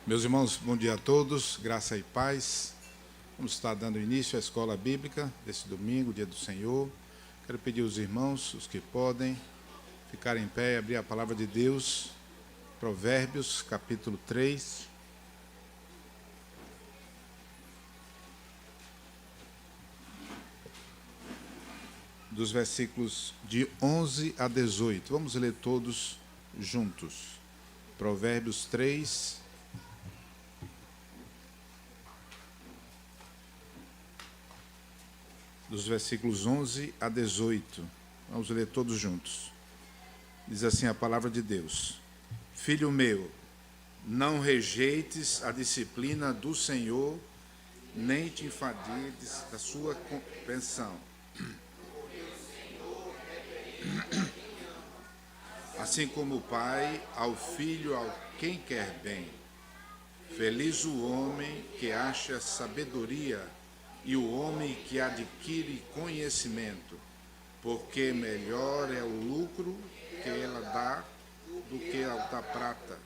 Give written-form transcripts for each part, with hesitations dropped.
Meus irmãos, bom dia a todos, graça e paz. Vamos estar dando início à escola bíblica desse domingo, dia do Senhor. Quero pedir aos irmãos, os que podem, ficar em pé e abrir a palavra de Deus, Provérbios, capítulo 3. Dos versículos de 11 a 18. Vamos ler todos juntos. Provérbios 3, dos versículos 11 a 18. Vamos ler todos juntos. Diz assim a palavra de Deus: Filho meu, não rejeites a disciplina do Senhor, nem te enfadigues da sua compreensão. Assim como o pai ao filho, ao quem quer bem. Feliz o homem que acha sabedoria e o homem que adquire conhecimento, porque melhor é o lucro que ela dá do que a da prata,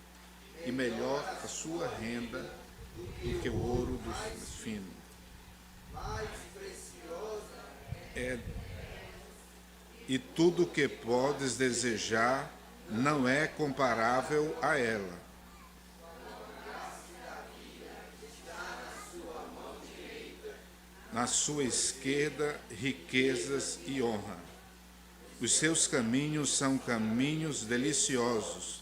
e melhor a sua renda do que o ouro do fino. E tudo que podes desejar não é comparável a ela. Na sua esquerda, riquezas e honra. Os seus caminhos são caminhos deliciosos,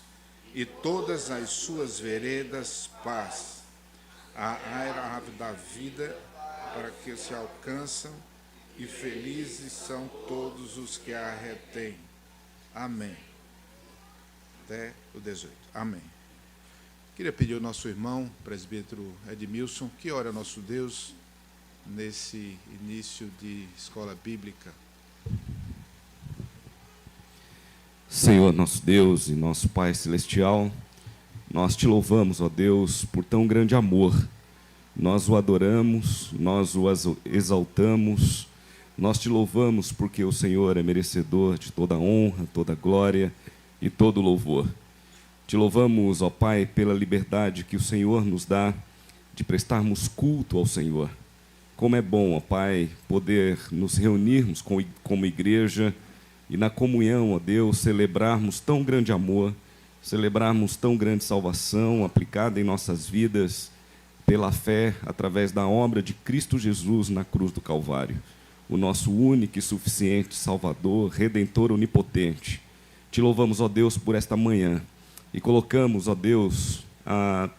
e todas as suas veredas, paz. A árvore da vida para que se alcançam, e felizes são todos os que a retêm. Amém. Até o 18. Amém. Queria pedir ao nosso irmão, presbítero Edmilson, que ore ao nosso Deus nesse início de escola bíblica. Senhor, nosso Deus e nosso Pai Celestial, nós te louvamos, ó Deus, por tão grande amor. Nós o adoramos, nós o exaltamos, nós te louvamos porque o Senhor é merecedor de toda honra, toda glória e todo louvor. Te louvamos, ó Pai, pela liberdade que o Senhor nos dá de prestarmos culto ao Senhor. Como é bom, ó Pai, poder nos reunirmos como igreja e na comunhão, ó Deus, celebrarmos tão grande amor, celebrarmos tão grande salvação aplicada em nossas vidas pela fé, através da obra de Cristo Jesus na cruz do Calvário, o nosso único e suficiente Salvador, Redentor onipotente. Te louvamos, ó Deus, por esta manhã e colocamos, ó Deus,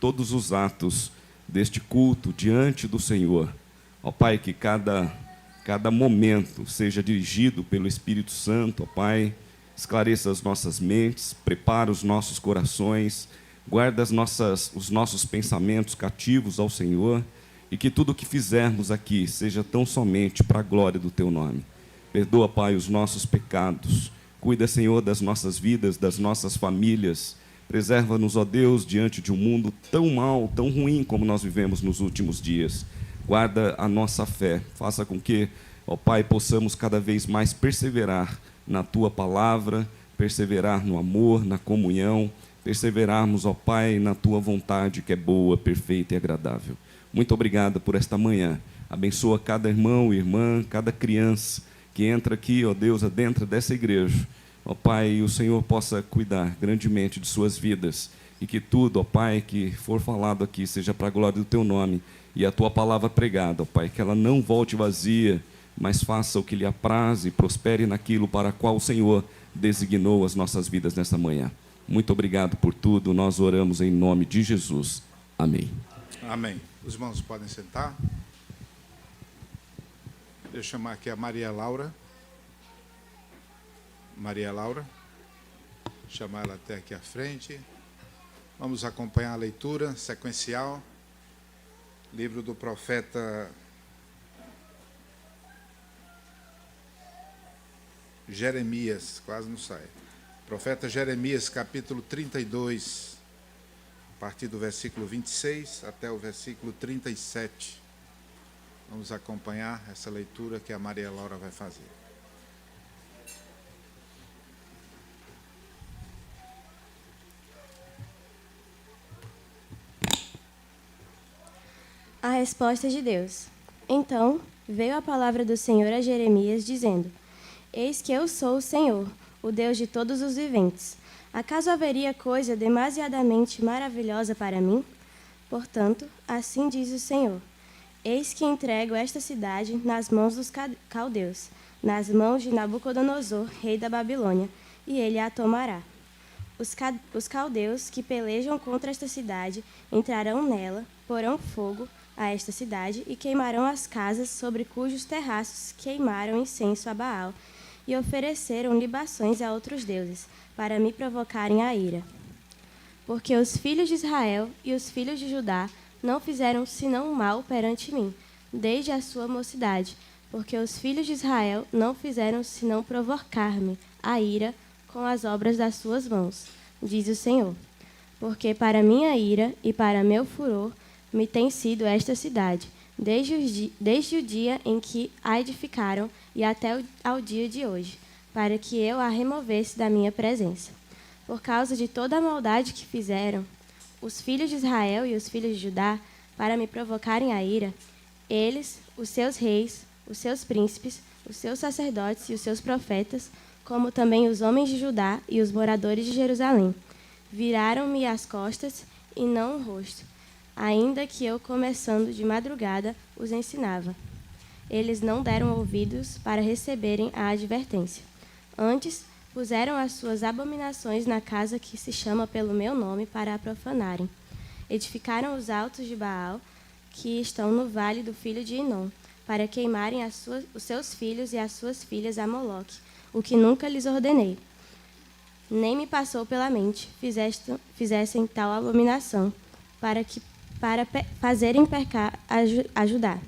todos os atos deste culto diante do Senhor. Ó Pai, que cada momento seja dirigido pelo Espírito Santo, ó Pai, esclareça as nossas mentes, prepara os nossos corações, guarda os nossos pensamentos cativos ao Senhor, e que tudo o que fizermos aqui seja tão somente para a glória do Teu nome. Perdoa, Pai, os nossos pecados, cuida, Senhor, das nossas vidas, das nossas famílias, preserva-nos, ó Deus, diante de um mundo tão mau, tão ruim como nós vivemos nos últimos dias. Guarda a nossa fé, faça com que, ó Pai, possamos cada vez mais perseverar na Tua palavra, perseverar no amor, na comunhão, perseverarmos, ó Pai, na Tua vontade que é boa, perfeita e agradável. Muito obrigado por esta manhã. Abençoa cada irmão e irmã, cada criança que entra aqui, ó Deus, dentro dessa igreja. Ó Pai, o Senhor possa cuidar grandemente de suas vidas e que tudo, ó Pai, que for falado aqui seja para a glória do Teu nome e a Tua palavra pregada, ó Pai, que ela não volte vazia, mas faça o que lhe apraz e prospere naquilo para qual o Senhor designou as nossas vidas nesta manhã. Muito obrigado por tudo, nós oramos em nome de Jesus. Amém. Amém. Os irmãos podem sentar. Deixa eu chamar aqui a Maria Laura. Maria Laura. Chamar ela até aqui à frente. Vamos acompanhar a leitura sequencial. Livro do profeta Jeremias, quase não sai. Profeta Jeremias, capítulo 32, a partir do versículo 26 até o versículo 37. Vamos acompanhar essa leitura que a Maria Laura vai fazer. resposta de Deus. Então veio a palavra do Senhor a Jeremias, dizendo: Eis que eu sou o Senhor, o Deus de todos os viventes. Acaso haveria coisa demasiadamente maravilhosa para mim? Portanto, assim diz o Senhor: Eis que entrego esta cidade nas mãos dos caldeus, nas mãos de Nabucodonosor, rei da Babilônia, e ele a tomará. Os caldeus que pelejam contra esta cidade entrarão nela, porão fogo a esta cidade e queimarão as casas sobre cujos terraços queimaram incenso a Baal e ofereceram libações a outros deuses, para me provocarem a ira. Porque os filhos de Israel e os filhos de Judá não fizeram senão mal perante mim, desde a sua mocidade, porque os filhos de Israel não fizeram senão provocar-me a ira com as obras das suas mãos, diz o Senhor. Porque para minha ira e para meu furor me tem sido esta cidade, desde o dia em que a edificaram e até ao dia de hoje, para que eu a removesse da minha presença. Por causa de toda a maldade que fizeram os filhos de Israel e os filhos de Judá, para me provocarem a ira, eles, os seus reis, os seus príncipes, os seus sacerdotes e os seus profetas, como também os homens de Judá e os moradores de Jerusalém, viraram-me as costas e não o rosto, ainda que eu, começando de madrugada, os ensinava. Eles não deram ouvidos para receberem a advertência. Antes, puseram as suas abominações na casa que se chama pelo meu nome para a profanarem. Edificaram os altos de Baal, que estão no vale do filho de Inom, para queimarem os seus filhos e as suas filhas a Moloque, o que nunca lhes ordenei. Nem me passou pela mente fizessem tal abominação, para fazerem pecar a Judá.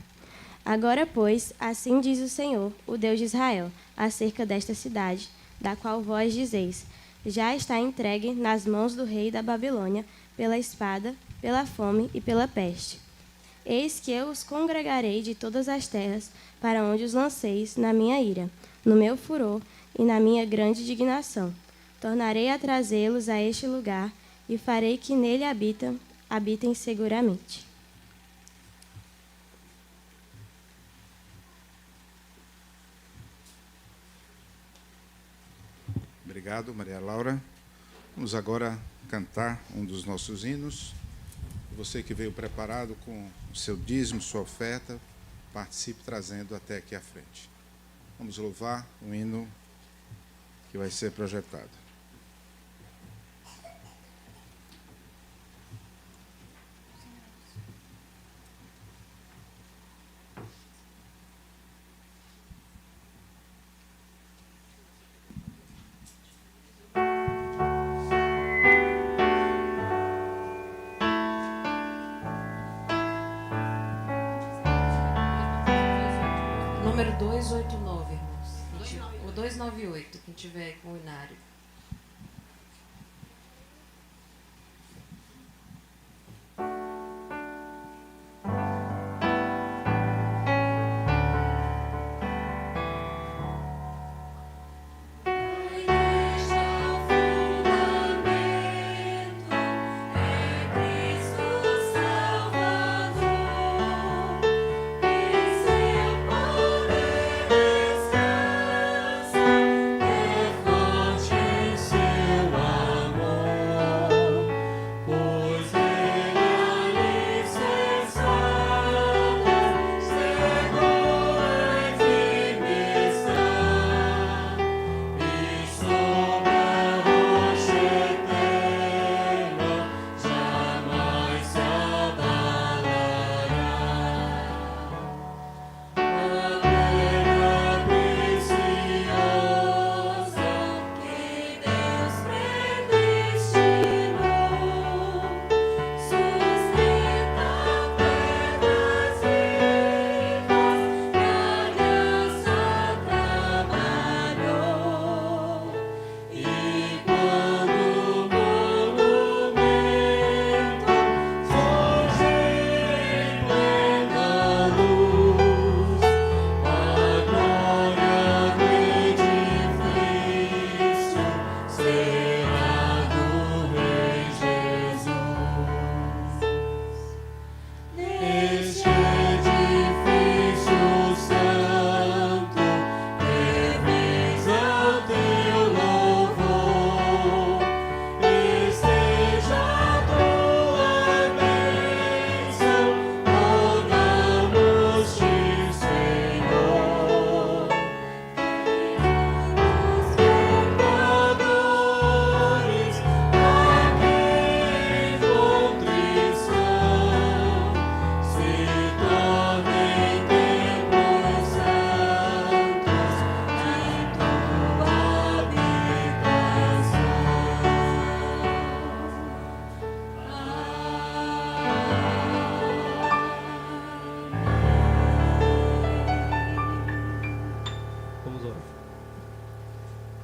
Agora, pois, assim diz o Senhor, o Deus de Israel, acerca desta cidade, da qual vós dizeis: já está entregue nas mãos do rei da Babilônia, pela espada, pela fome e pela peste. Eis que eu os congregarei de todas as terras, para onde os lanceis na minha ira, no meu furor e na minha grande indignação. Tornarei a trazê-los a este lugar, e farei que nele habitem seguramente. Obrigado, Maria Laura. Vamos agora cantar um dos nossos hinos. Você que veio preparado com o seu dízimo, sua oferta, participe trazendo até aqui à frente. Vamos louvar o hino que vai ser projetado. Número 289, irmãos. O 298, quem tiver com o inário. Descansa, é forte.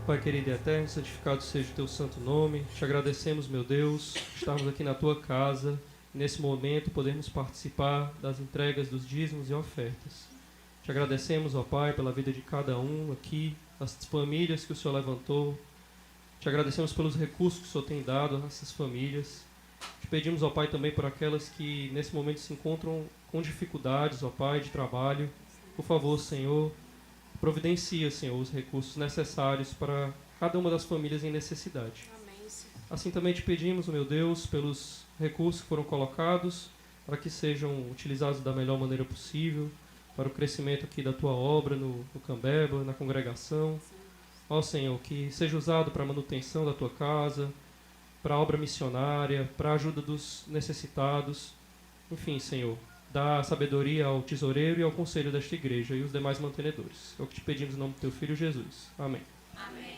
Pai querido e eterno, santificado seja o teu santo nome. Te agradecemos, meu Deus, estarmos aqui na tua casa. Nesse momento, podemos participar das entregas dos dízimos e ofertas. Te agradecemos, ó Pai, pela vida de cada um aqui, as famílias que o Senhor levantou. Te agradecemos pelos recursos que o Senhor tem dado a essas famílias. Te pedimos, ó Pai, também por aquelas que nesse momento se encontram com dificuldades, ó Pai, de trabalho. Por favor, Senhor, providencia, Senhor, os recursos necessários para cada uma das famílias em necessidade. Amém, Senhor. Assim também te pedimos, meu Deus, pelos recursos que foram colocados, para que sejam utilizados da melhor maneira possível, para o crescimento aqui da tua obra no Cambeba, na congregação. Ó Senhor, que seja usado para a manutenção da tua casa, para a obra missionária, para a ajuda dos necessitados. Enfim, Senhor, dá sabedoria ao tesoureiro e ao conselho desta igreja e os demais mantenedores. É o que te pedimos em nome do teu Filho Jesus. Amém. Amém.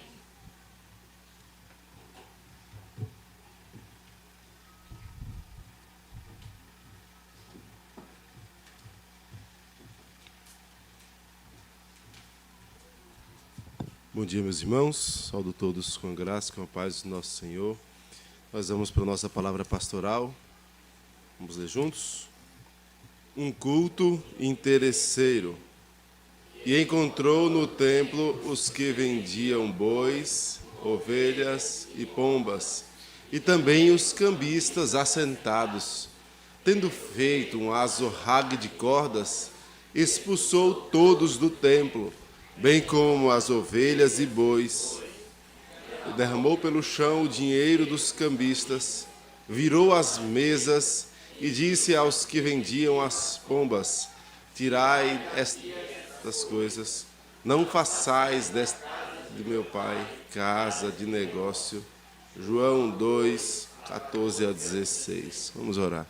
Bom dia, meus irmãos. Saúdo todos com a graça, com a paz do nosso Senhor. Nós vamos para a nossa palavra pastoral. Vamos ler juntos? Um culto interesseiro. E encontrou no templo os que vendiam bois, ovelhas e pombas, e também os cambistas assentados. Tendo feito um azorrague de cordas, expulsou todos do templo, bem como as ovelhas e bois. Derramou pelo chão o dinheiro dos cambistas, virou as mesas e disse aos que vendiam as pombas: tirai estas coisas, não façais desta de meu pai casa de negócio. João 2, 14 a 16. Vamos orar.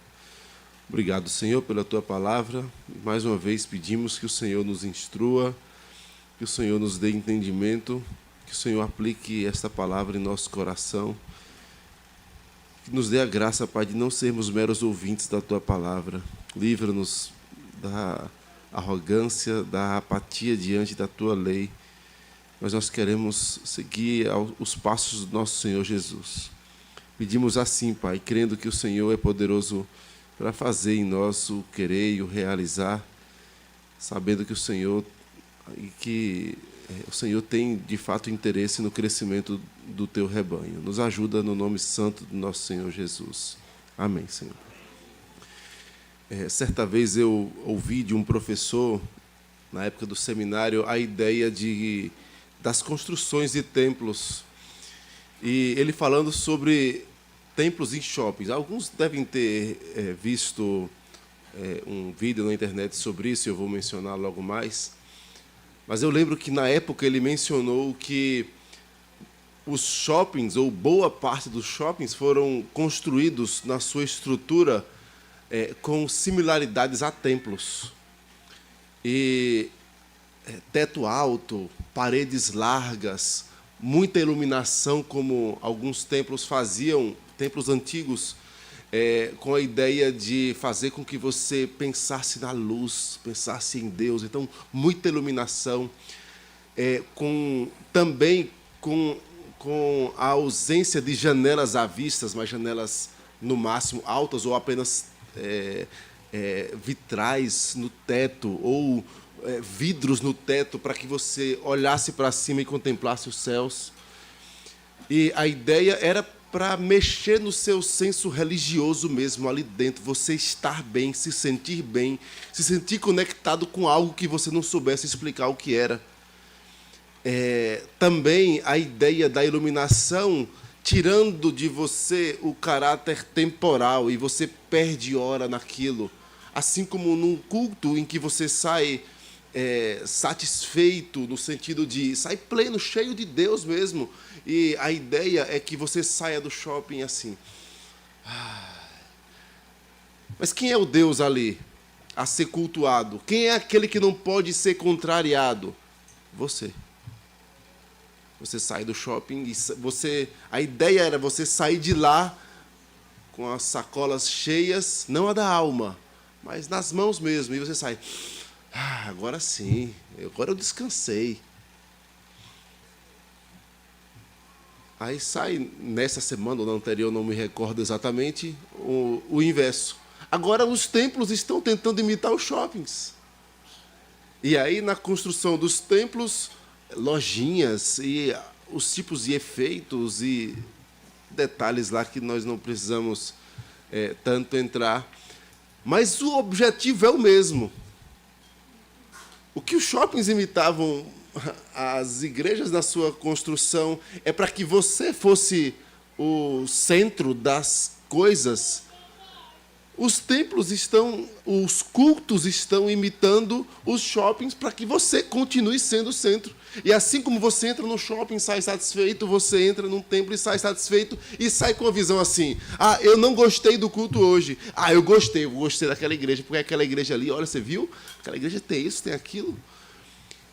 Obrigado, Senhor, pela tua palavra. Mais uma vez pedimos que o Senhor nos instrua, que o Senhor nos dê entendimento, que o Senhor aplique esta palavra em nosso coração, que nos dê a graça, Pai, de não sermos meros ouvintes da Tua palavra. Livra-nos da arrogância, da apatia diante da Tua lei, mas nós queremos seguir os passos do nosso Senhor Jesus. Pedimos assim, Pai, crendo que o Senhor é poderoso para fazer em nós o querer e o realizar, sabendo que o Senhor tem, de fato, interesse no crescimento do Teu rebanho. Nos ajuda no nome santo do nosso Senhor Jesus. Amém, Senhor. Certa vez eu ouvi de um professor, na época do seminário, a ideia das construções de templos. E ele falando sobre templos em shoppings. Alguns devem ter visto um vídeo na internet sobre isso, eu vou mencionar logo mais. Mas eu lembro que, na época, ele mencionou que os shoppings, ou boa parte dos shoppings, foram construídos na sua estrutura com similaridades a templos. E teto alto, paredes largas, muita iluminação, como alguns templos faziam, templos antigos, com a ideia de fazer com que você pensasse na luz, pensasse em Deus. Então, muita iluminação, também com a ausência de janelas à vista, mas janelas, no máximo, altas, ou apenas vitrais no teto, ou vidros no teto, para que você olhasse para cima e contemplasse os céus. E a ideia era para mexer no seu senso religioso mesmo, ali dentro, você estar bem, se sentir conectado com algo que você não soubesse explicar o que era. Também a ideia da iluminação, tirando de você o caráter temporal, e você perde hora naquilo. Assim como num culto em que você sai satisfeito, no sentido de sai pleno, cheio de Deus mesmo. E a ideia é que você saia do shopping assim. Mas quem é o Deus ali a ser cultuado? Quem é aquele que não pode ser contrariado? Você. Você sai do shopping e a ideia era você sair de lá com as sacolas cheias, não a da alma, mas nas mãos mesmo. E você sai, agora sim, agora eu descansei. Aí sai, nessa semana ou na anterior, não me recordo exatamente, o inverso. Agora os templos estão tentando imitar os shoppings. E aí, na construção dos templos, lojinhas e os tipos de efeitos e detalhes lá que nós não precisamos tanto entrar. Mas o objetivo é o mesmo. O que os shoppings imitavam as igrejas na sua construção é para que você fosse o centro das coisas. Os templos os cultos estão imitando os shoppings para que você continue sendo o centro. E assim como você entra no shopping e sai satisfeito, você entra num templo e sai satisfeito e sai com a visão assim: ah, eu não gostei do culto hoje. Ah, eu gostei daquela igreja, porque aquela igreja ali, olha, você viu? Aquela igreja tem isso, tem aquilo.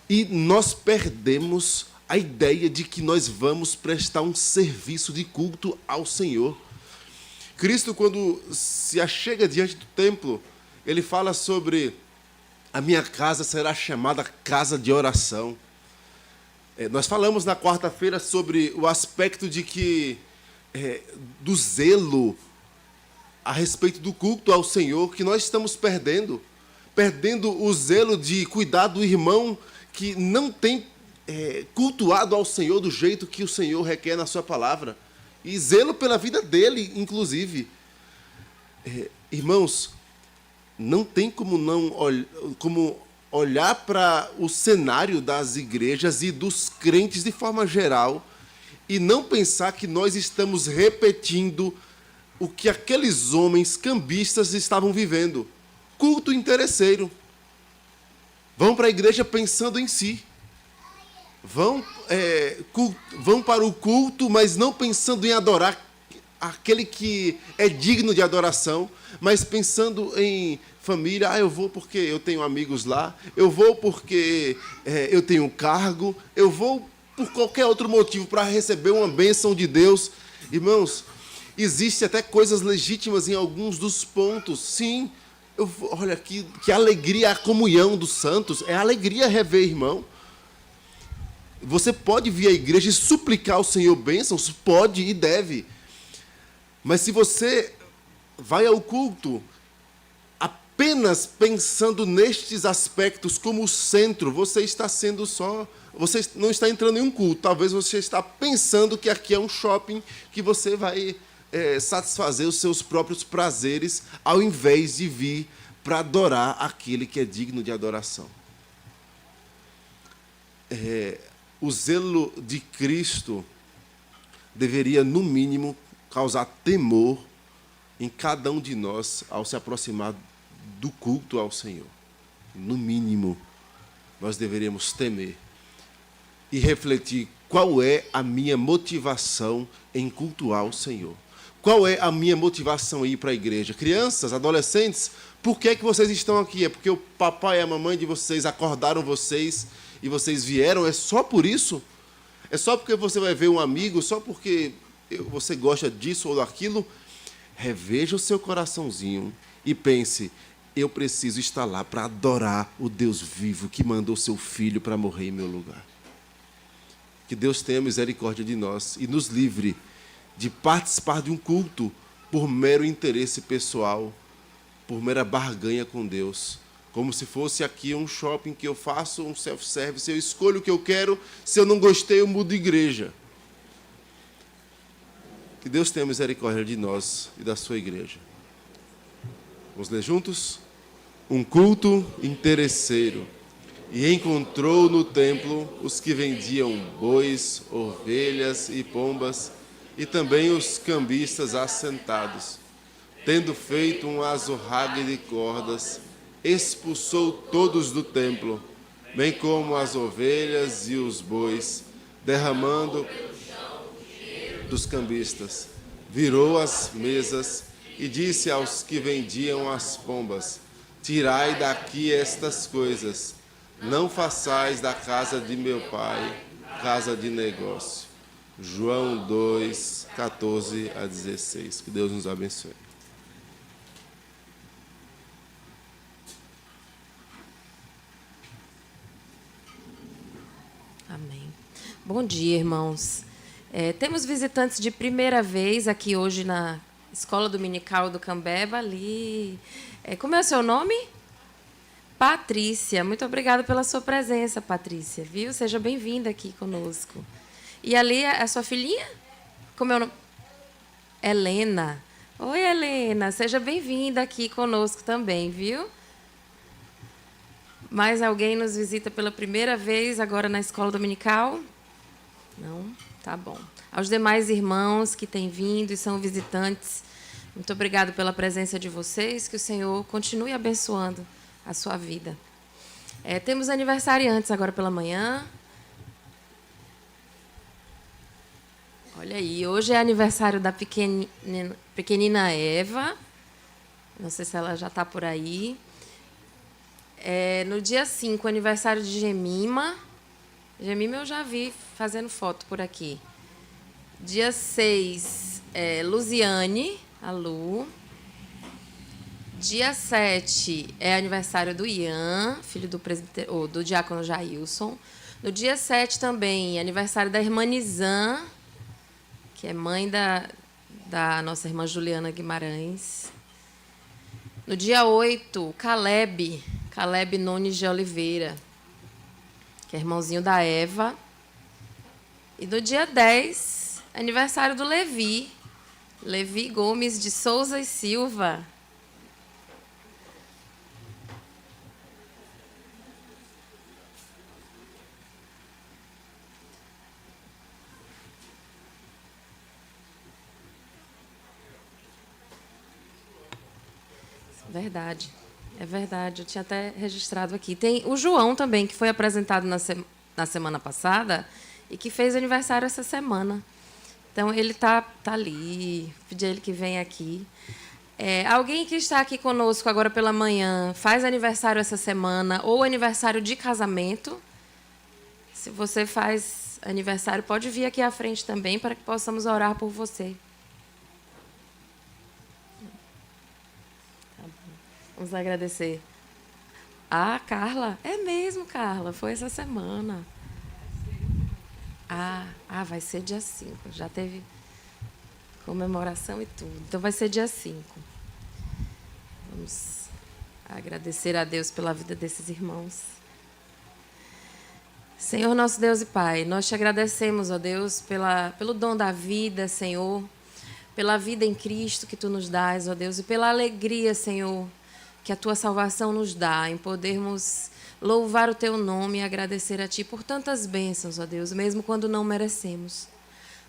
E nós perdemos a ideia de que nós vamos prestar um serviço de culto ao Senhor. Cristo, quando se achega diante do templo, ele fala sobre: a minha casa será chamada casa de oração. Nós falamos na quarta-feira sobre o aspecto de que do zelo a respeito do culto ao Senhor, que nós estamos perdendo o zelo de cuidar do irmão que não tem cultuado ao Senhor do jeito que o Senhor requer na sua palavra. E zelo pela vida dele, inclusive. Irmãos, não tem como olhar para o cenário das igrejas e dos crentes de forma geral e não pensar que nós estamos repetindo o que aqueles homens cambistas estavam vivendo. Culto interesseiro. Vão para a igreja pensando em si. Vão para o culto, mas não pensando em adorar aquele que é digno de adoração, mas pensando em família. Ah, eu vou porque eu tenho amigos lá, eu vou porque eu tenho um cargo, eu vou por qualquer outro motivo para receber uma bênção de Deus. Irmãos, existe até coisas legítimas em alguns dos pontos. Sim, olha que alegria a comunhão dos santos, é alegria rever irmão. Você pode vir à igreja e suplicar ao Senhor bênçãos? Pode e deve. Mas se você vai ao culto apenas pensando nestes aspectos como o centro, você não está entrando em um culto. Talvez você está pensando que aqui é um shopping que você vai satisfazer os seus próprios prazeres, ao invés de vir para adorar aquele que é digno de adoração. O zelo de Cristo deveria, no mínimo, causar temor em cada um de nós ao se aproximar do culto ao Senhor. No mínimo, nós deveríamos temer e refletir: qual é a minha motivação em cultuar o Senhor? Qual é a minha motivação em ir para a igreja? Crianças, adolescentes, por que vocês estão aqui? É porque o papai e a mamãe de vocês acordaram vocês e vocês vieram? É só por isso? É só porque você vai ver um amigo? Só porque você gosta disso ou daquilo? Reveja o seu coraçãozinho e pense: eu preciso estar lá para adorar o Deus vivo que mandou seu Filho para morrer em meu lugar. Que Deus tenha misericórdia de nós e nos livre de participar de um culto por mero interesse pessoal, por mera barganha com Deus, como se fosse aqui um shopping que eu faço um self-service, eu escolho o que eu quero, se eu não gostei eu mudo de igreja. Que Deus tenha misericórdia de nós e da sua igreja. Vamos ler juntos? Um culto interesseiro. E encontrou no templo os que vendiam bois, ovelhas e pombas, e também os cambistas assentados. Tendo feito um azorrague de cordas, expulsou todos do templo, bem como as ovelhas e os bois, derramando dos cambistas. Virou as mesas e disse aos que vendiam as pombas: tirai daqui estas coisas, não façais da casa de meu pai casa de negócio. João 2, 14 a 16. Que Deus nos abençoe. Amém. Bom dia, irmãos. Temos visitantes de primeira vez aqui hoje na Escola Dominical do Cambeba, ali. Como é o seu nome? Patrícia. Muito obrigada pela sua presença, Patrícia. Viu? Seja bem-vinda aqui conosco. E ali é a sua filhinha? Como é o nome? Helena. Oi, Helena. Seja bem-vinda aqui conosco também, viu? Mais alguém nos visita pela primeira vez agora na Escola Dominical? Não? Tá bom. Aos demais irmãos que têm vindo e são visitantes, muito obrigado pela presença de vocês, que o Senhor continue abençoando a sua vida. Temos aniversariantes agora pela manhã. Olha aí, hoje é aniversário da pequenina Eva. Não sei se ela já está por aí. No dia 5, aniversário de Gemima. Gemima eu já vi fazendo foto por aqui. Dia 6, Luziane, a Lu. Dia 7 é aniversário do Ian, filho do diácono Jailson. No dia 7 também, aniversário da irmã Nizam, que é mãe da nossa irmã Juliana Guimarães. No dia 8, Caleb Nunes de Oliveira, que é irmãozinho da Eva. E no dia 10, aniversário do Levi Gomes de Souza e Silva. Verdade, é verdade. Eu tinha até registrado aqui. Tem o João também, que foi apresentado na semana passada e que fez aniversário essa semana. Então, ele tá ali. Pedi a ele que venha aqui. Alguém que está aqui conosco agora pela manhã faz aniversário essa semana ou aniversário de casamento. Se você faz aniversário, pode vir aqui à frente também para que possamos orar por você. Vamos agradecer. Carla. É mesmo, Carla. Foi essa semana. Vai ser dia 5. Já teve comemoração e tudo. Então, vai ser dia 5. Vamos agradecer a Deus pela vida desses irmãos. Senhor, nosso Deus e Pai, nós te agradecemos, ó Deus, pelo dom da vida, Senhor, pela vida em Cristo que Tu nos dás, ó Deus, e pela alegria, Senhor, que a Tua salvação nos dá, em podermos louvar o Teu nome e agradecer a Ti por tantas bênçãos, ó Deus, mesmo quando não merecemos.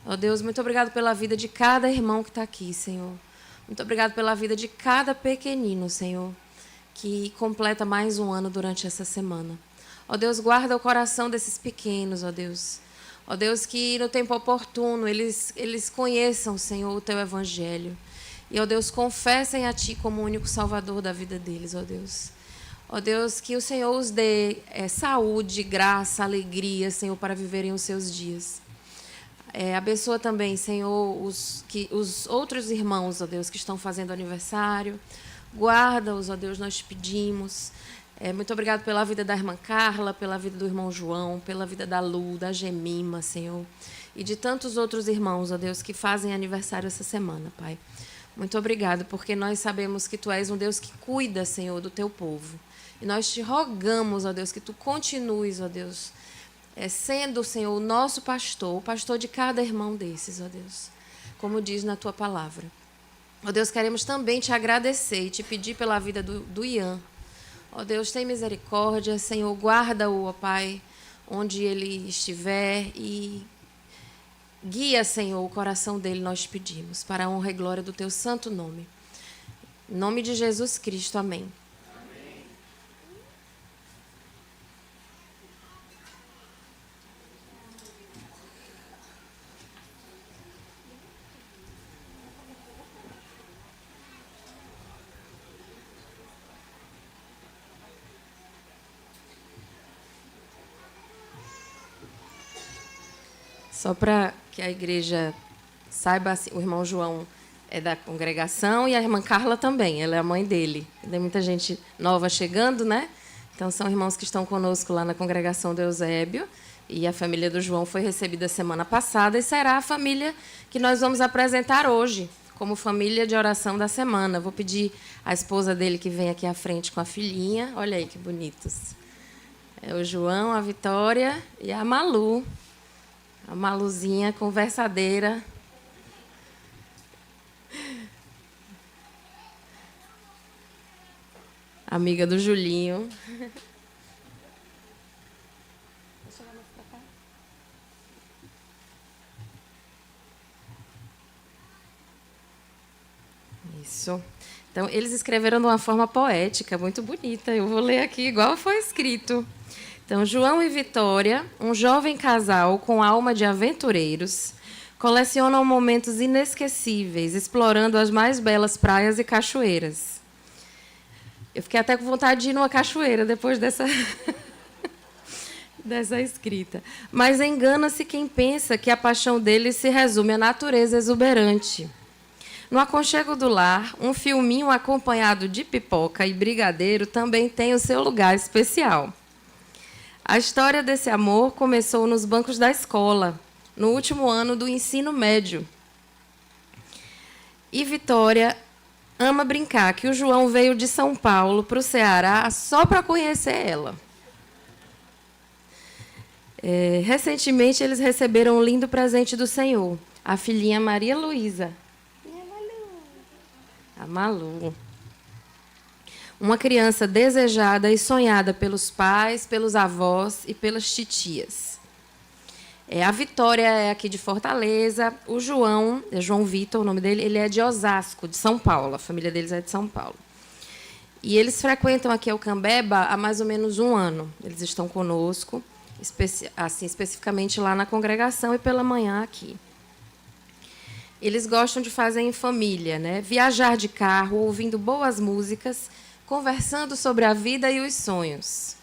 Ó Deus, muito obrigado pela vida de cada irmão que está aqui, Senhor. Muito obrigado pela vida de cada pequenino, Senhor, que completa mais um ano durante essa semana. Ó Deus, guarda o coração desses pequenos, ó Deus. Ó Deus, que no tempo oportuno eles conheçam, Senhor, o Teu Evangelho. E, ó Deus, confessem a Ti como o único Salvador da vida deles, ó Deus. Ó Deus, que o Senhor os dê saúde, graça, alegria, Senhor, para viverem os seus dias. Abençoa também, Senhor, os outros irmãos, ó Deus, que estão fazendo aniversário. Guarda-os, ó Deus, nós te pedimos. Muito obrigado pela vida da irmã Carla, pela vida do irmão João, pela vida da Lu, da Gemima, Senhor. E de tantos outros irmãos, ó Deus, que fazem aniversário essa semana, Pai. Muito obrigado, porque nós sabemos que Tu és um Deus que cuida, Senhor, do Teu povo. E nós te rogamos, ó Deus, que Tu continues, ó Deus, sendo, Senhor, o nosso pastor, o pastor de cada irmão desses, ó Deus, como diz na Tua palavra. Ó Deus, queremos também Te agradecer e Te pedir pela vida do Ian. Ó Deus, tem misericórdia, Senhor, guarda-o, ó Pai, onde ele estiver e guia, Senhor, o coração dele, nós te pedimos, para a honra e glória do Teu santo nome. Em nome de Jesus Cristo, amém. Só para que a igreja saiba, assim, o irmão João é da congregação e a irmã Carla também, ela é a mãe dele. Tem muita gente nova chegando, né? Então, são irmãos que estão conosco lá na congregação do Eusébio. E a família do João foi recebida semana passada e será a família que nós vamos apresentar hoje, como família de oração da semana. Vou pedir à esposa dele que vem aqui à frente com a filhinha. Olha aí que bonitos. É o João, a Vitória e a Malu. A Maluzinha conversadeira. Amiga do Julinho. Isso. Então, eles escreveram de uma forma poética, muito bonita. Eu vou ler aqui igual foi escrito. Então, João e Vitória, um jovem casal com alma de aventureiros, colecionam momentos inesquecíveis, explorando as mais belas praias e cachoeiras. Eu fiquei até com vontade de ir numa cachoeira depois dessa escrita. Mas engana-se quem pensa que a paixão deles se resume à natureza exuberante. No aconchego do lar, um filminho acompanhado de pipoca e brigadeiro também tem o seu lugar especial. A história desse amor começou nos bancos da escola, no último ano do ensino médio. E Vitória ama brincar que o João veio de São Paulo para o Ceará só para conhecer ela. Recentemente, eles receberam um lindo presente do Senhor, a filhinha Maria Luísa. A Malu. Uma criança desejada e sonhada pelos pais, pelos avós e pelas titias. A Vitória é aqui de Fortaleza. O João, é João Vitor, o nome dele, ele é de Osasco, de São Paulo. A família deles é de São Paulo. E eles frequentam aqui o Cambeba há mais ou menos um ano. Eles estão conosco, especificamente lá na congregação e pela manhã aqui. Eles gostam de fazer em família, né? Viajar de carro, ouvindo boas músicas, conversando sobre a vida e os sonhos.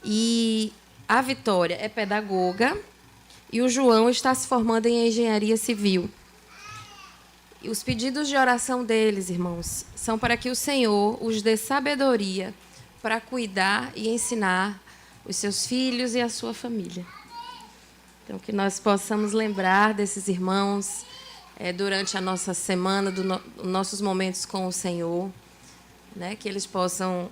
E a Vitória é pedagoga e o João está se formando em engenharia civil. E os pedidos de oração deles, irmãos, são para que o Senhor os dê sabedoria para cuidar e ensinar os seus filhos e a sua família. Então, que nós possamos lembrar desses irmãos durante a nossa semana, dos nossos momentos com o Senhor, né? Que eles possam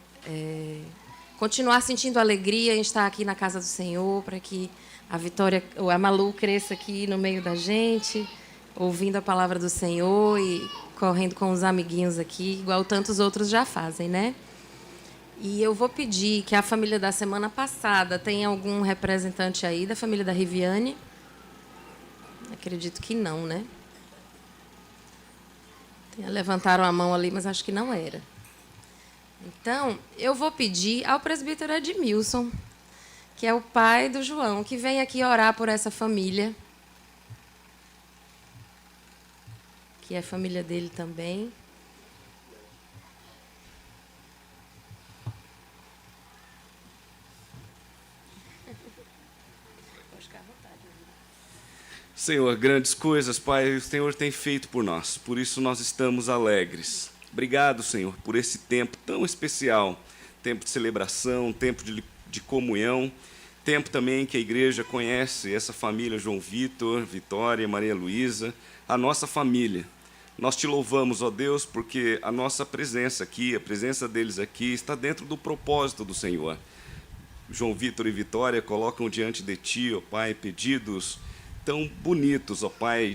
continuar sentindo alegria em estar aqui na casa do Senhor, para que a Vitória, ou a Malu, cresça aqui no meio da gente, ouvindo a palavra do Senhor e correndo com os amiguinhos aqui, igual tantos outros já fazem, né? E eu vou pedir que a família da semana passada tenha algum representante aí da família da Riviane. Acredito que não, né? Levantaram a mão ali, mas acho que não era. Então, eu vou pedir ao presbítero Edmilson, que é o pai do João, que vem aqui orar por essa família, que é a família dele também. Senhor, grandes coisas, Pai, o Senhor tem feito por nós, por isso nós estamos alegres. Obrigado, Senhor, por esse tempo tão especial, tempo de celebração, tempo de comunhão, tempo também que a igreja conhece essa família, João Vitor, Vitória, Maria Luísa, a nossa família. Nós te louvamos, ó Deus, porque a nossa presença aqui, a presença deles aqui, está dentro do propósito do Senhor. João Vitor e Vitória colocam diante de ti, ó Pai, pedidos tão bonitos, ó Pai,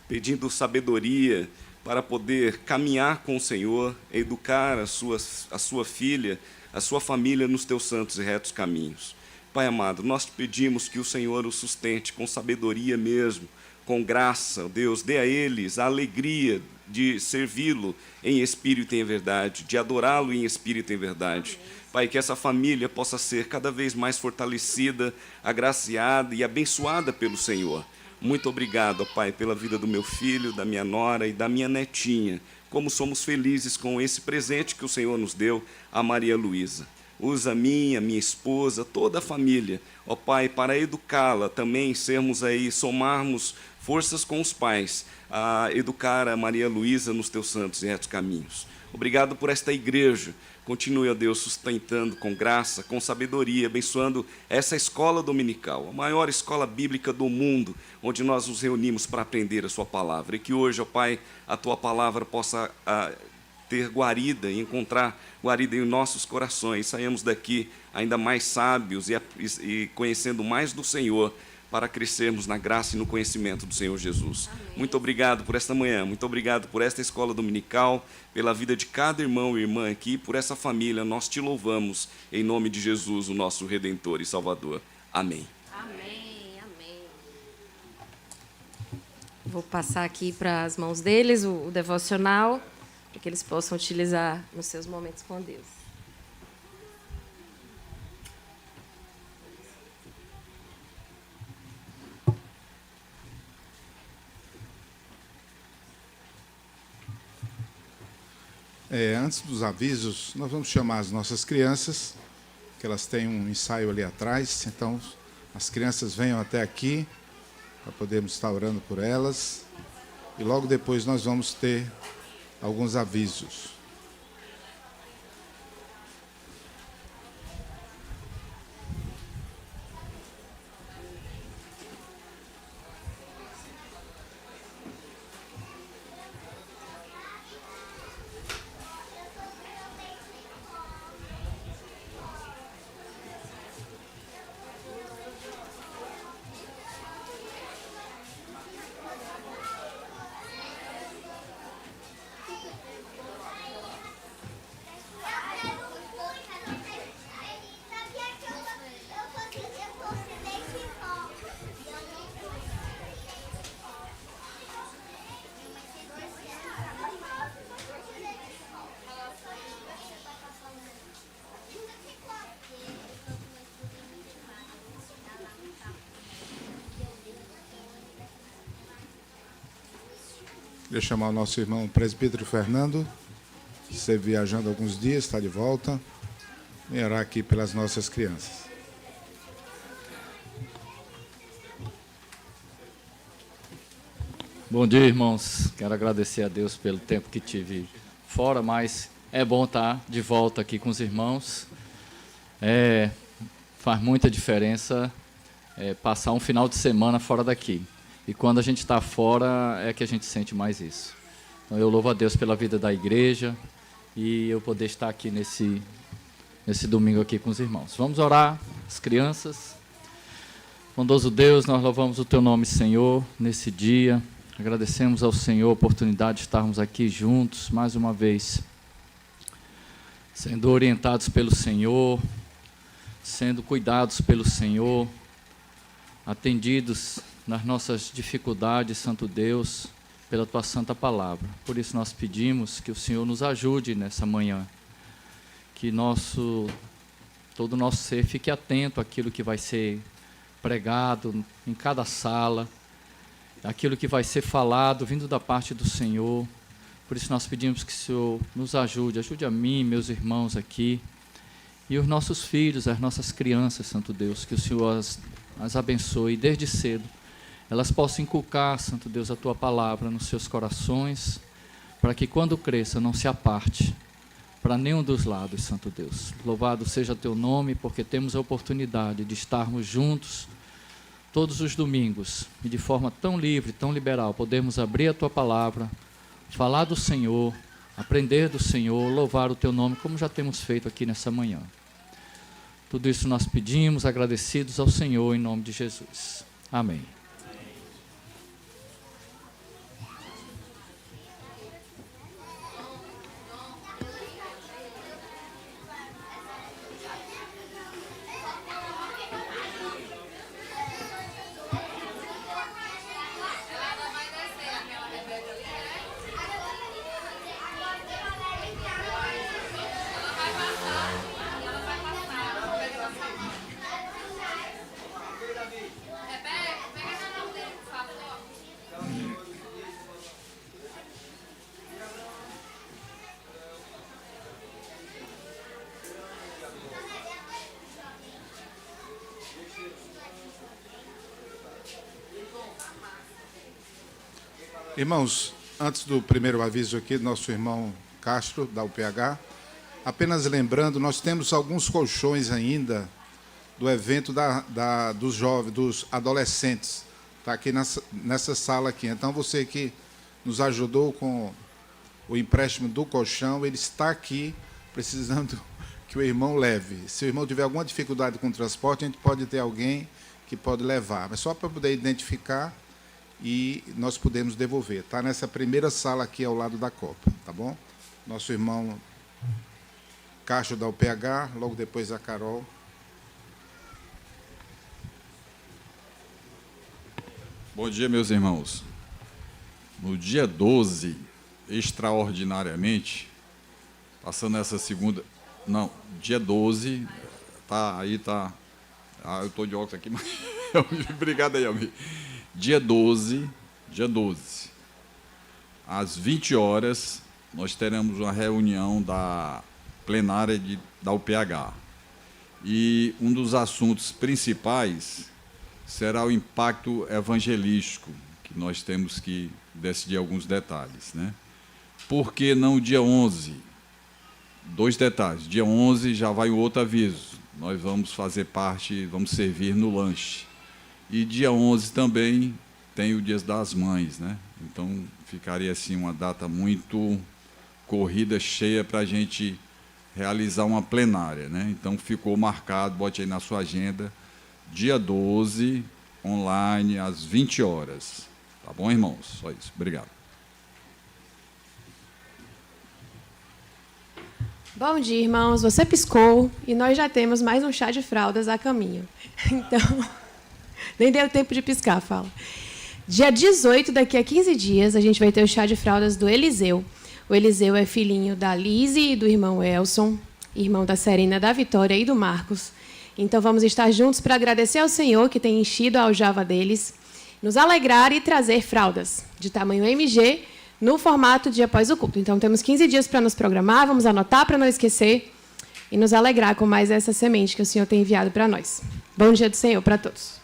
pedindo sabedoria para poder caminhar com o Senhor, educar a sua filha, a sua família nos teus santos e retos caminhos. Pai amado, nós te pedimos que o Senhor os sustente com sabedoria mesmo, com graça, Deus, dê a eles a alegria de servi-lo em espírito e em verdade, de adorá-lo em espírito e em verdade. Pai, que essa família possa ser cada vez mais fortalecida, agraciada e abençoada pelo Senhor. Muito obrigado, ó Pai, pela vida do meu filho, da minha nora e da minha netinha. Como somos felizes com esse presente que o Senhor nos deu, a Maria Luísa. Usa a minha esposa, toda a família, ó Pai, para educá-la também, somarmos forças com os pais, a educar a Maria Luísa nos teus santos e retos caminhos. Obrigado por esta igreja. Continue, ó Deus, sustentando com graça, com sabedoria, abençoando essa escola dominical, a maior escola bíblica do mundo, onde nós nos reunimos para aprender a sua palavra. E que hoje, ó Pai, a tua palavra possa ter guarida e encontrar guarida em nossos corações. Saímos daqui ainda mais sábios e conhecendo mais do Senhor, para crescermos na graça e no conhecimento do Senhor Jesus. Amém. Muito obrigado por esta manhã, muito obrigado por esta escola dominical, pela vida de cada irmão e irmã aqui, por essa família. Nós te louvamos em nome de Jesus, o nosso Redentor e Salvador. Amém. Amém, amém. Vou passar aqui para as mãos deles o devocional, para que eles possam utilizar nos seus momentos com Deus. Antes dos avisos, nós vamos chamar as nossas crianças, que elas têm um ensaio ali atrás. Então, as crianças venham até aqui, para podermos estar orando por elas. E logo depois nós vamos ter alguns avisos. Queria chamar o nosso irmão presbítero Fernando, que esteve viajando alguns dias, está de volta, e orar aqui pelas nossas crianças. Bom dia, irmãos. Quero agradecer a Deus pelo tempo que tive fora, mas é bom estar de volta aqui com os irmãos. Faz muita diferença passar um final de semana fora daqui. E quando a gente está fora, é que a gente sente mais isso. Então, eu louvo a Deus pela vida da igreja e eu poder estar aqui nesse domingo aqui com os irmãos. Vamos orar, as crianças. Bondoso Deus, nós louvamos o Teu nome, Senhor, nesse dia. Agradecemos ao Senhor a oportunidade de estarmos aqui juntos, mais uma vez, sendo orientados pelo Senhor, sendo cuidados pelo Senhor, atendidos nas nossas dificuldades, Santo Deus, pela Tua Santa Palavra. Por isso nós pedimos que o Senhor nos ajude nessa manhã, que todo o nosso ser fique atento àquilo que vai ser pregado em cada sala, aquilo que vai ser falado, vindo da parte do Senhor. Por isso nós pedimos que o Senhor nos ajude a mim, meus irmãos aqui, e os nossos filhos, as nossas crianças, Santo Deus, que o Senhor as abençoe desde cedo, elas possam inculcar, Santo Deus, a Tua palavra nos seus corações, para que quando cresça não se aparte para nenhum dos lados, Santo Deus. Louvado seja Teu nome, porque temos a oportunidade de estarmos juntos todos os domingos, e de forma tão livre, tão liberal, podemos abrir a Tua palavra, falar do Senhor, aprender do Senhor, louvar o Teu nome, como já temos feito aqui nessa manhã. Tudo isso nós pedimos, agradecidos ao Senhor, em nome de Jesus. Amém. Irmãos, antes do primeiro aviso aqui, nosso irmão Castro, da UPH. Apenas lembrando, nós temos alguns colchões ainda do evento dos jovens, dos adolescentes. Está aqui nessa sala aqui. Então, você que nos ajudou com o empréstimo do colchão, ele está aqui precisando que o irmão leve. Se o irmão tiver alguma dificuldade com o transporte, a gente pode ter alguém que pode levar. Mas só para poder identificar e nós podemos devolver. Está nessa primeira sala aqui ao lado da Copa, tá bom? Nosso irmão Castro da UPH, logo depois a Carol. Bom dia, meus irmãos. No dia 12, extraordinariamente, passando essa segunda... Não, dia 12, tá... Ah, eu estou de óculos aqui, mas... Obrigado aí, amigo. Dia 12, às 20 horas, nós teremos uma reunião da plenária da UPH. E um dos assuntos principais será o impacto evangelístico, que nós temos que decidir alguns detalhes, né? Por que não dia 11? 2 detalhes. Dia 11 já vai o outro aviso. Nós vamos fazer parte, vamos servir no lanche. E dia 11 também tem o Dia das Mães, né? Então, ficaria assim uma data muito corrida, cheia para a gente realizar uma plenária, né? Então, ficou marcado, bote aí na sua agenda, dia 12, online, às 20 horas. Tá bom, irmãos? Só isso. Obrigado. Bom dia, irmãos. Você piscou e nós já temos mais um chá de fraldas a caminho. Então, nem deu tempo de piscar, fala. Dia 18, daqui a 15 dias, a gente vai ter o chá de fraldas do Eliseu. O Eliseu é filhinho da Lise e do irmão Elson, irmão da Serena, da Vitória e do Marcos. Então, vamos estar juntos para agradecer ao Senhor que tem enchido a aljava deles, nos alegrar e trazer fraldas de tamanho MG no formato de após o culto. Então, temos 15 dias para nos programar, vamos anotar para não esquecer e nos alegrar com mais essa semente que o Senhor tem enviado para nós. Bom dia do Senhor para todos.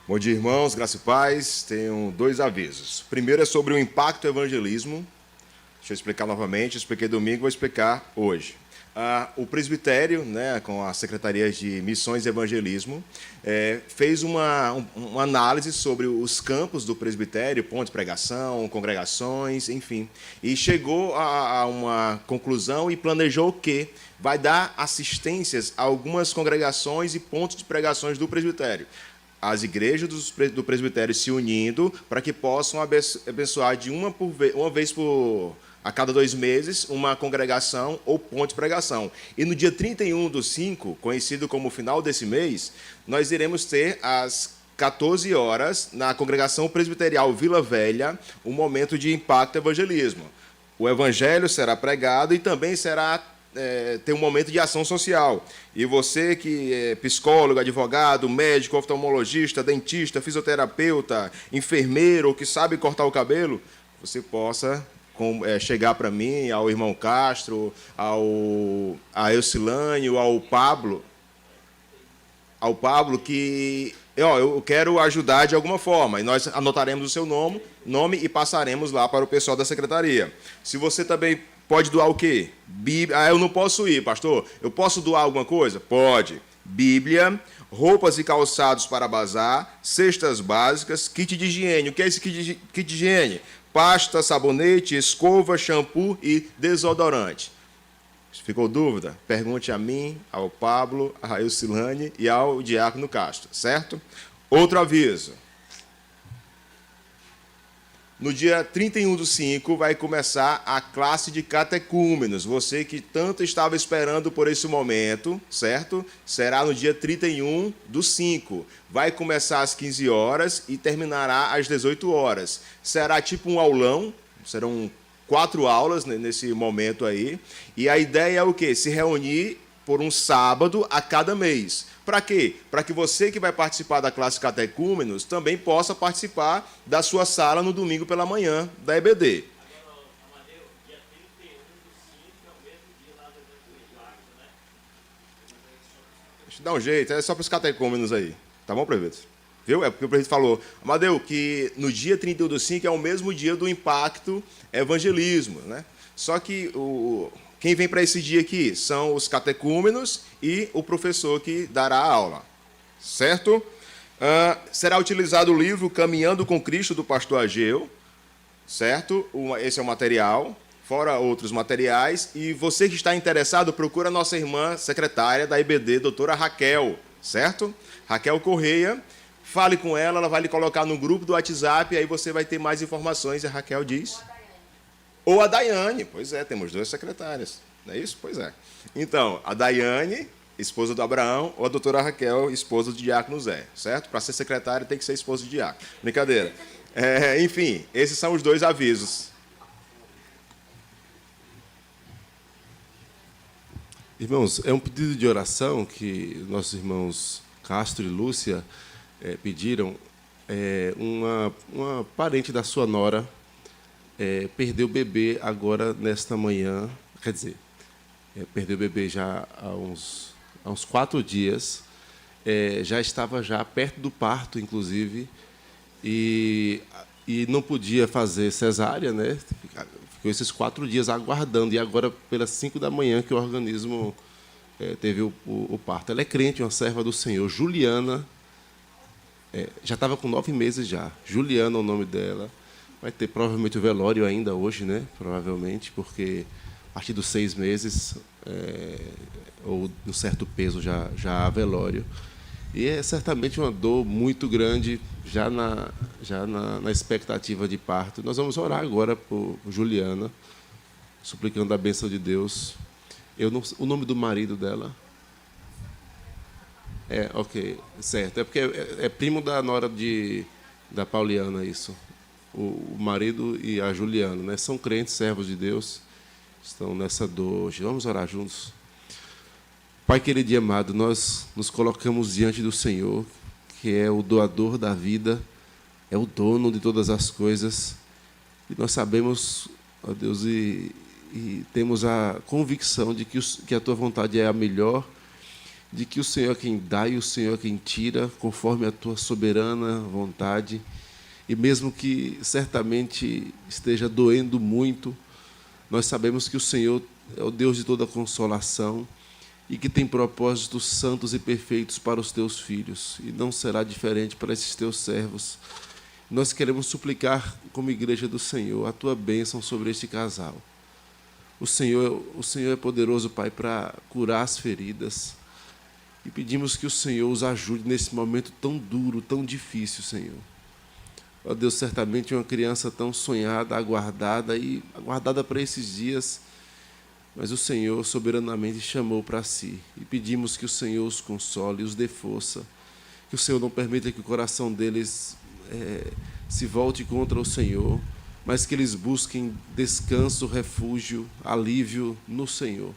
Bom dia, irmãos, graça e paz. Tenho 2 avisos. Primeiro é sobre o impacto evangelismo. Deixa eu explicar novamente. Eu expliquei domingo, vou explicar hoje. O presbitério, né, com a Secretaria de Missões e Evangelismo, fez uma análise sobre os campos do presbitério, pontos de pregação, congregações, enfim, e chegou a uma conclusão e planejou que vai dar assistências a algumas congregações e pontos de pregações do presbitério. As igrejas do presbitério se unindo para que possam abençoar de uma vez a cada 2 meses, uma congregação ou ponto de pregação. E no dia 31/5, conhecido como o final desse mês, nós iremos ter às 14 horas, na congregação presbiterial Vila Velha, um momento de impacto evangelismo. O evangelho será pregado e também será ter um momento de ação social. E você que é psicólogo, advogado, médico, oftalmologista, dentista, fisioterapeuta, enfermeiro, ou que sabe cortar o cabelo, você possa chegar para mim, ao irmão Castro, a Eucilânio, ao Pablo, que eu quero ajudar de alguma forma, e nós anotaremos o seu nome e passaremos lá para o pessoal da secretaria. Se você também pode doar o quê? Bíblia. Eu não posso ir, pastor. Eu posso doar alguma coisa? Pode. Bíblia, roupas e calçados para bazar, cestas básicas, kit de higiene. O que é esse kit de higiene? Pasta, sabonete, escova, shampoo e desodorante. Ficou dúvida? Pergunte a mim, ao Pablo, a Eucilane e ao Diácono Castro, certo? Outro aviso. No dia 31/5 vai começar a classe de catecúmenos. Você que tanto estava esperando por esse momento, certo? Será no dia 31/5. Vai começar às 15 horas e terminará às 18 horas. Será tipo um aulão, serão 4 aulas nesse momento aí. E a ideia é o quê? Se reunir por um sábado a cada mês. Para quê? Para que você que vai participar da classe catecúmenos também possa participar da sua sala no domingo pela manhã, da EBD. Deixa eu dar um jeito, é só para os catecúmenos aí. Tá bom, prefeito? Viu? É porque o presidente falou, Amadeu, que no dia 31/5 é o mesmo dia do Impacto Evangelismo, né? Só que quem vem para esse dia aqui são os catecúmenos e o professor que dará a aula, certo? Será utilizado o livro Caminhando com Cristo, do pastor Ageu, certo? Esse é o material, fora outros materiais. E você que está interessado, procura a nossa irmã secretária da IBD, doutora Raquel, certo? Raquel Correia. Fale com ela, ela vai lhe colocar no grupo do WhatsApp, e aí você vai ter mais informações, e a Raquel diz. Ou a Daiane, pois é, temos 2 secretárias, não é isso? Pois é. Então, a Daiane, esposa do Abraão, ou a doutora Raquel, esposa do diácono Zé, certo? Para ser secretária tem que ser esposa de diácono. Brincadeira. Enfim, esses são os 2 avisos. Irmãos, é um pedido de oração que nossos irmãos Castro e Lúcia pediram. Uma parente da sua nora perdeu o bebê agora, nesta manhã. Quer dizer, perdeu o bebê já há uns 4 dias. Já estava já perto do parto, inclusive, e não podia fazer cesárea, né? Ficou esses 4 dias aguardando, e agora, pelas 5 da manhã, que o organismo teve o parto. Ela é crente, uma serva do Senhor, Juliana, já estava com 9 meses já. Juliana é o nome dela. Vai ter provavelmente o velório ainda hoje, né? Provavelmente, porque a partir dos 6 meses, ou de um certo peso, já há velório. E é certamente uma dor muito grande, já na expectativa de parto. Nós vamos orar agora por Juliana, suplicando a bênção de Deus. O nome do marido dela? Ok, certo. É porque é primo da nora da Pauliana, isso. O marido e a Juliana, né? São crentes, servos de Deus, estão nessa dor hoje. Vamos orar juntos? Pai querido e amado, nós nos colocamos diante do Senhor, que é o doador da vida, é o dono de todas as coisas. E nós sabemos, ó Deus, e temos a convicção de que a Tua vontade é a melhor, de que o Senhor é quem dá e o Senhor é quem tira, conforme a Tua soberana vontade. E mesmo que certamente esteja doendo muito, nós sabemos que o Senhor é o Deus de toda consolação e que tem propósitos santos e perfeitos para os Teus filhos, e não será diferente para esses Teus servos. Nós queremos suplicar, como igreja do Senhor, a Tua bênção sobre este casal. O Senhor é poderoso, Pai, para curar as feridas, e pedimos que o Senhor os ajude nesse momento tão duro, tão difícil, Senhor. Ó Deus, certamente uma criança tão sonhada, aguardada para esses dias, mas o Senhor soberanamente chamou para si, e pedimos que o Senhor os console, os dê força, que o Senhor não permita que o coração deles se volte contra o Senhor, mas que eles busquem descanso, refúgio, alívio no Senhor.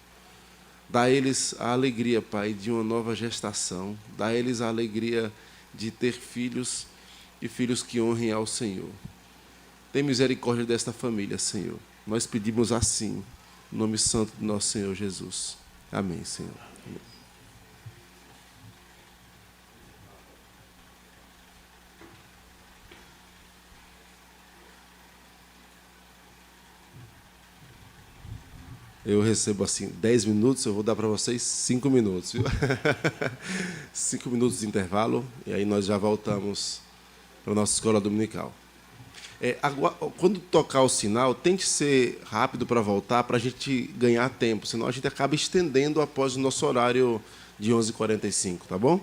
Dá a eles a alegria, Pai, de uma nova gestação, dá a eles a alegria de ter filhos, e filhos que honrem ao Senhor. Tem misericórdia desta família, Senhor. Nós pedimos assim, no nome santo do nosso Senhor Jesus. Amém, Senhor. Amém. Eu recebo assim 10 minutos, eu vou dar para vocês 5 minutos, viu? 5 minutos de intervalo, e aí nós já voltamos para a nossa escola dominical. Quando tocar o sinal, tente ser rápido para voltar, para a gente ganhar tempo, senão a gente acaba estendendo após o nosso horário de 11h45, tá bom?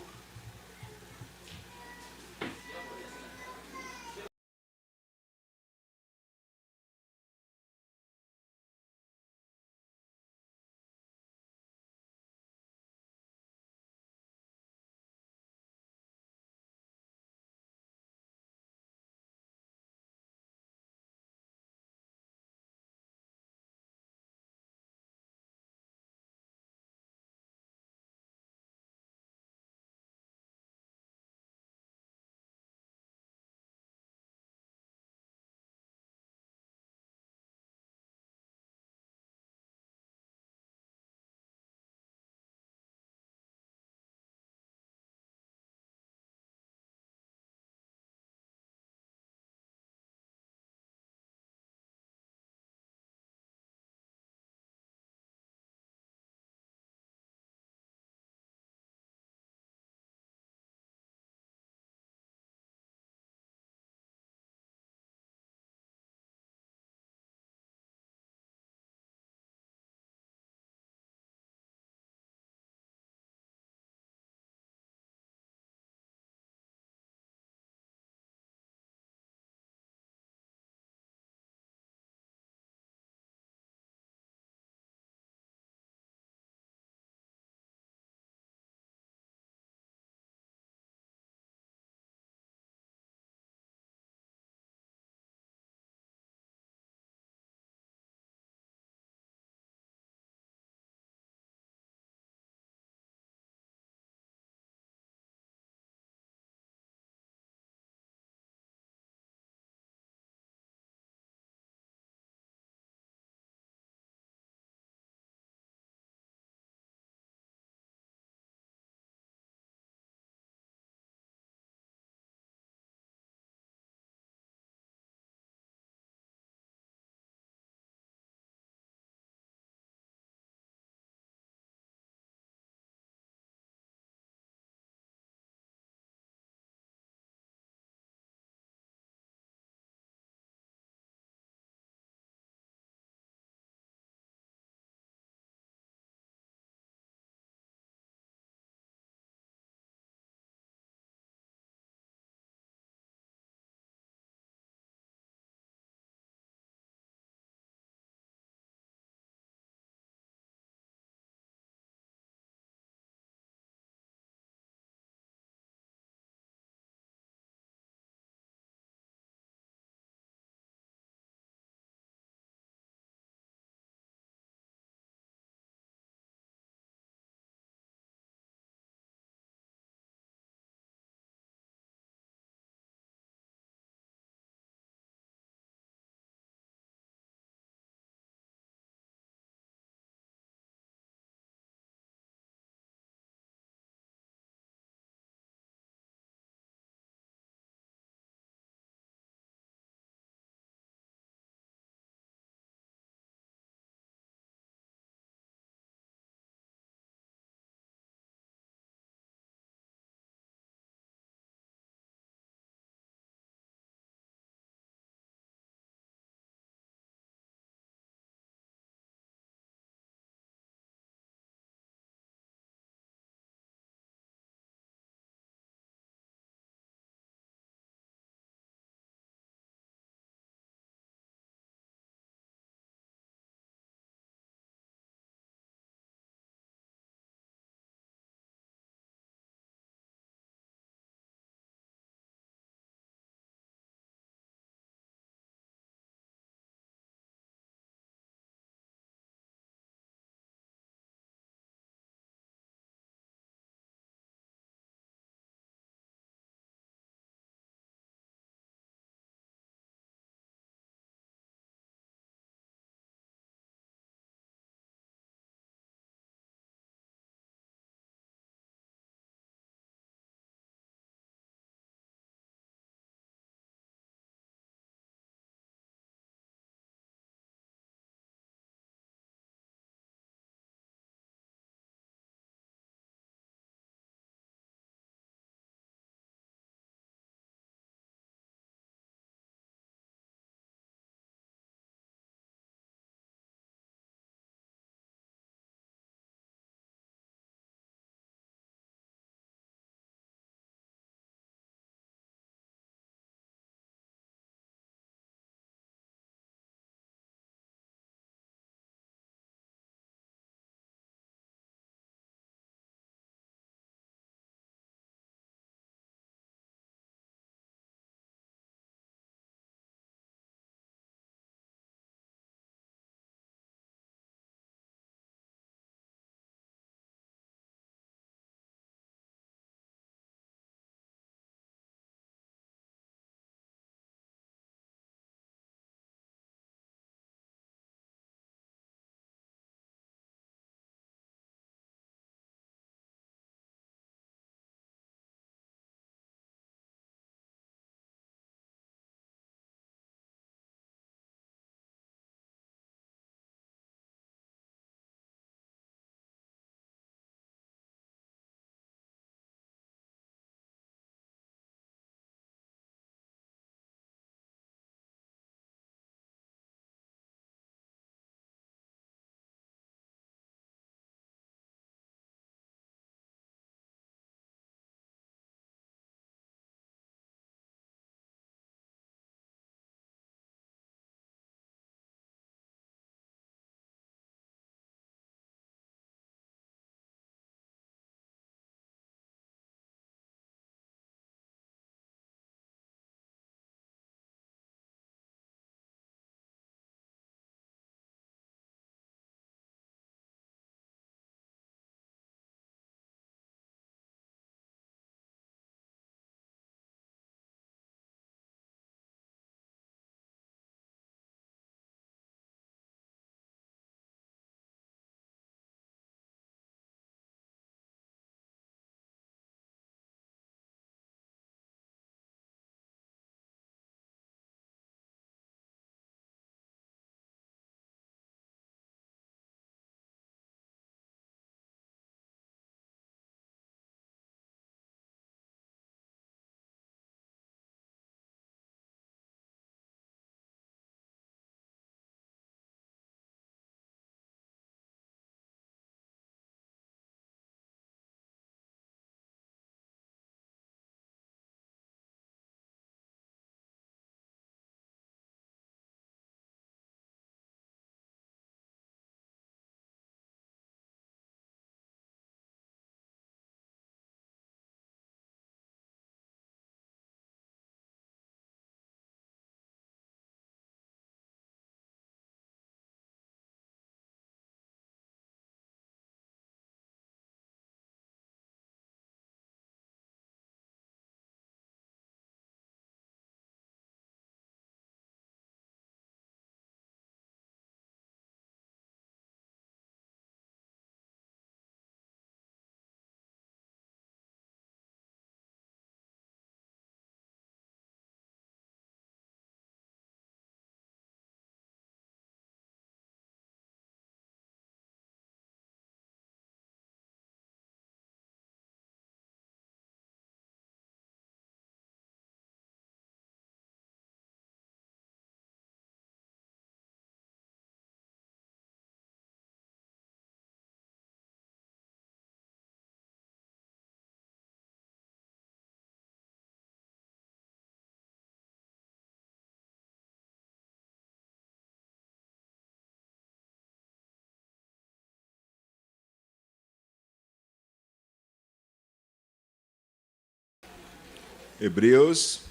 Hebreus,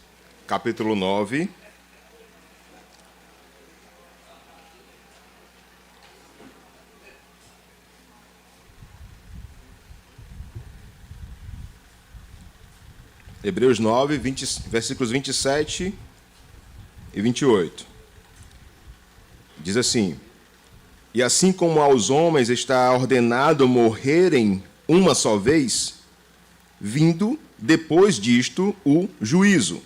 capítulo 9. Hebreus 9, versículos 27 e 28. Diz assim: E assim como aos homens está ordenado morrerem uma só vez, vindo depois disto o juízo.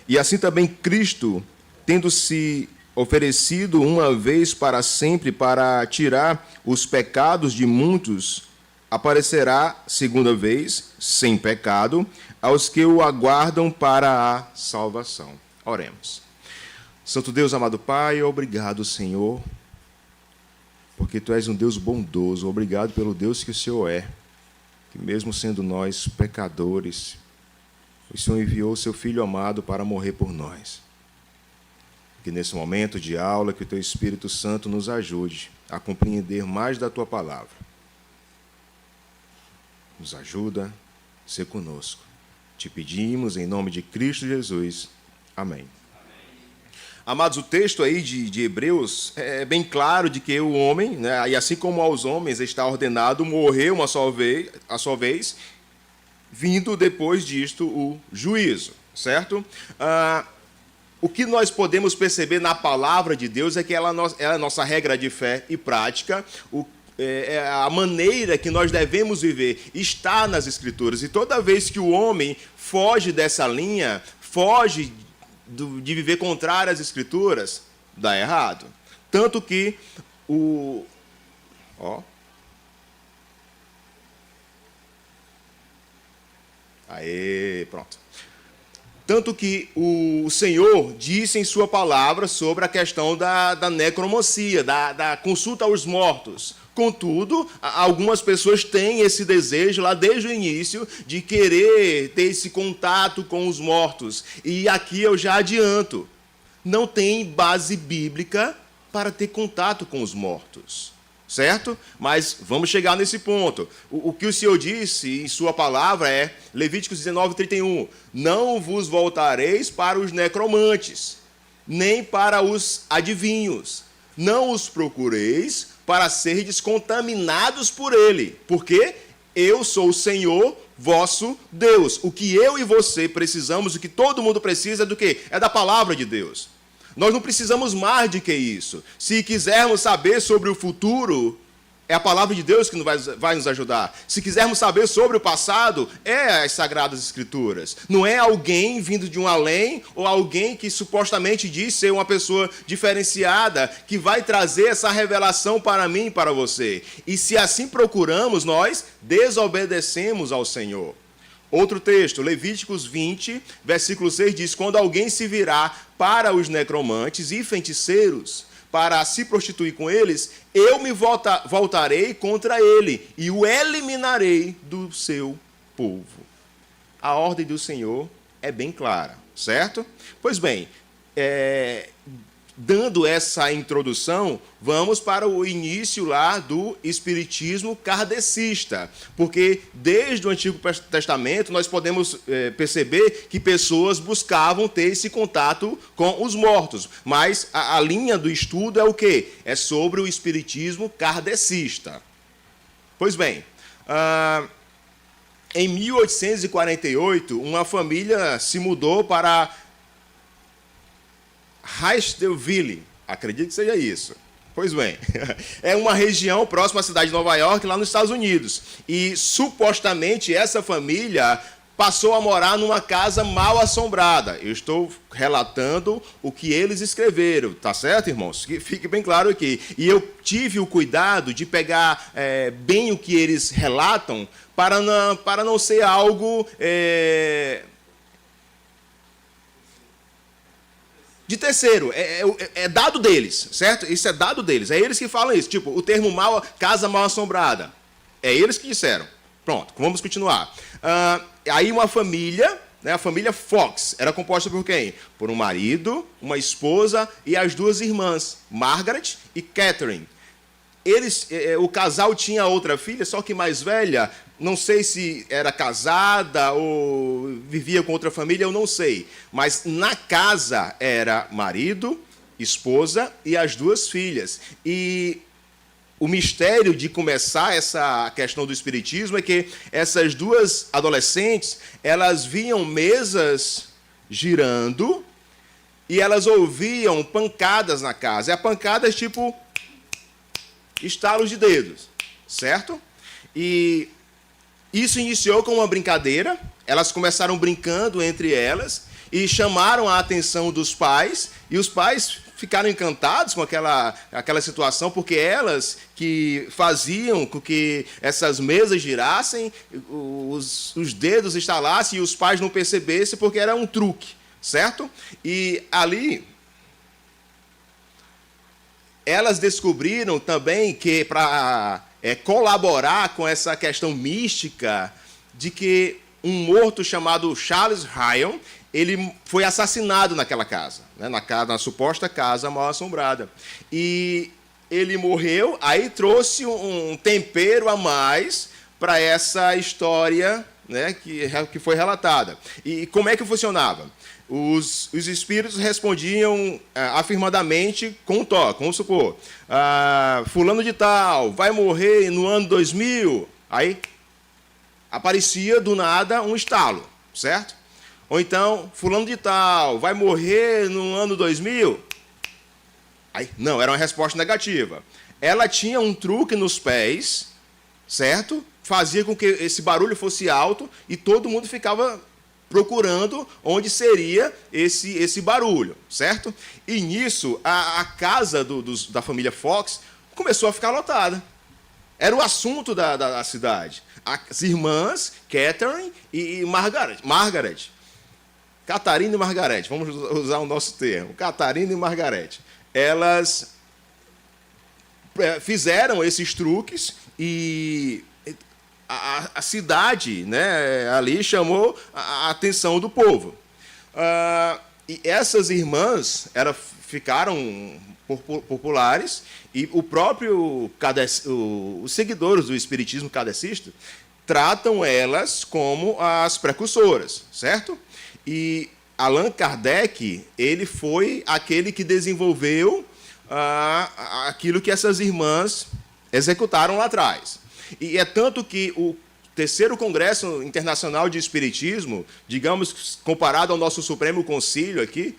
E assim também Cristo, tendo se oferecido uma vez para sempre para tirar os pecados de muitos, aparecerá segunda vez, sem pecado, aos que o aguardam para a salvação. Oremos. Santo Deus, amado Pai, obrigado, Senhor, porque Tu és um Deus bondoso. Obrigado pelo Deus que o Senhor é, que mesmo sendo nós pecadores, o Senhor enviou o Seu Filho amado para morrer por nós. Que nesse momento de aula, que o Teu Espírito Santo nos ajude a compreender mais da Tua palavra. Nos ajuda, ser conosco. Te pedimos em nome de Cristo Jesus. Amém. Amados, o texto aí de Hebreus é bem claro de que o homem, né, e assim como aos homens está ordenado morrer uma só vez, vindo depois disto o juízo, certo? O que nós podemos perceber na palavra de Deus é que ela é a nossa regra de fé e prática, a maneira que nós devemos viver está nas Escrituras. E toda vez que o homem foge dessa linha, foge de viver contrário às Escrituras, dá errado. Tanto que pronto. Tanto que o Senhor disse em sua palavra sobre a questão da necromancia, da consulta aos mortos. Contudo, algumas pessoas têm esse desejo lá desde o início de querer ter esse contato com os mortos. E aqui eu já adianto, não tem base bíblica para ter contato com os mortos, certo? Mas vamos chegar nesse ponto. O que o Senhor disse em sua palavra é, Levíticos 19, 31, não vos voltareis para os necromantes, nem para os adivinhos, não os procureis para serdes contaminados por ele, porque eu sou o Senhor vosso Deus. O que eu e você precisamos, o que todo mundo precisa é do quê? É da palavra de Deus. Nós não precisamos mais de que isso. Se quisermos saber sobre o futuro, é a palavra de Deus que vai nos ajudar. Se quisermos saber sobre o passado, é as Sagradas Escrituras. Não é alguém vindo de um além ou alguém que supostamente diz ser uma pessoa diferenciada que vai trazer essa revelação para mim e para você. E se assim procuramos, nós desobedecemos ao Senhor. Outro texto, Levíticos 20, versículo 6 diz: quando alguém se virar para os necromantes e feiticeiros para se prostituir com eles, eu me voltarei contra ele e o eliminarei do seu povo. A ordem do Senhor é bem clara, certo? Pois bem, dando essa introdução, vamos para o início lá do espiritismo kardecista, porque desde o Antigo Testamento nós podemos perceber que pessoas buscavam ter esse contato com os mortos, mas a linha do estudo é o quê? É sobre o espiritismo kardecista. Pois bem, em 1848, uma família se mudou para Hyattsville, acredito que seja isso. Pois bem, é uma região próxima à cidade de Nova York, lá nos Estados Unidos. E, supostamente, essa família passou a morar numa casa mal assombrada. Eu estou relatando o que eles escreveram, tá certo, irmãos? Que fique bem claro aqui. E eu tive o cuidado de pegar bem o que eles relatam para não ser algo de terceiro, é dado deles, certo? Isso é dado deles, é eles que falam isso. Tipo, o termo casa mal assombrada, é eles que disseram. Pronto, vamos continuar. Aí uma família, né, a família Fox, era composta por quem? Por um marido, uma esposa e as duas irmãs, Margaret e Catherine. o casal tinha outra filha, só que mais velha, não sei se era casada ou vivia com outra família, eu não sei. Mas na casa era marido, esposa e as 2 filhas. E o mistério de começar essa questão do espiritismo é que essas 2 adolescentes, elas viam mesas girando e elas ouviam pancadas na casa. E a pancadas tipo estalos de dedos, certo? E isso iniciou com uma brincadeira. Elas começaram brincando entre elas e chamaram a atenção dos pais, e os pais ficaram encantados com aquela situação, porque elas que faziam com que essas mesas girassem, os dedos estalassem e os pais não percebessem, porque era um truque, certo? E ali elas descobriram também que, para colaborar com essa questão mística, de que um morto chamado Charles Ryan, ele foi assassinado naquela casa, né, na suposta casa mal-assombrada. E ele morreu, aí trouxe um tempero a mais para essa história, né, que foi relatada. E como é que funcionava? Os espíritos respondiam afirmadamente com um toque. Vamos supor, fulano de tal vai morrer no ano 2000. Aí aparecia do nada um estalo, certo? Ou então, fulano de tal vai morrer no ano 2000. Aí, não, era uma resposta negativa. Ela tinha um truque nos pés, certo? Fazia com que esse barulho fosse alto e todo mundo ficava procurando onde seria esse barulho, certo? E nisso, a casa da família Fox começou a ficar lotada. Era o assunto da cidade. As irmãs Catherine e Margaret. Catarina e Margaret, vamos usar o nosso termo. Catarina e Margaret. Elas fizeram esses truques e a cidade, né, ali chamou a atenção do povo. E essas irmãs ficaram populares, e o próprio os seguidores do espiritismo kardecista tratam elas como as precursoras, certo? E Allan Kardec, ele foi aquele que desenvolveu aquilo que essas irmãs executaram lá atrás. E é tanto que o terceiro Congresso Internacional de Espiritismo, digamos, comparado ao nosso Supremo Concílio aqui,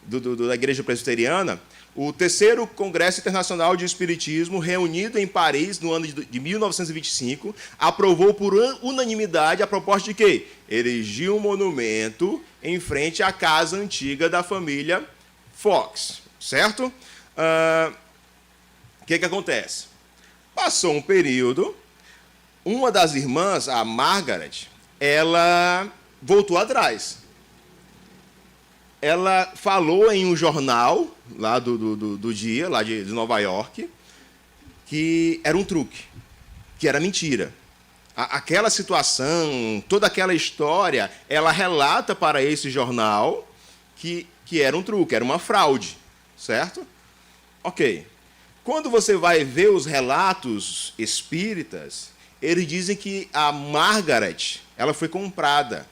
da Igreja Presbiteriana, o terceiro Congresso Internacional de Espiritismo, reunido em Paris no ano de 1925, aprovou por unanimidade a proposta de quê? Erigir um monumento em frente à casa antiga da família Fox, certo? O que acontece? Passou um período, uma das irmãs, a Margaret, ela voltou atrás. Ela falou em um jornal lá do dia, lá de Nova York, que era um truque, que era mentira. Aquela situação, toda aquela história, ela relata para esse jornal que era um truque, era uma fraude, certo? Ok. Quando você vai ver os relatos espíritas, eles dizem que a Margaret, ela foi comprada.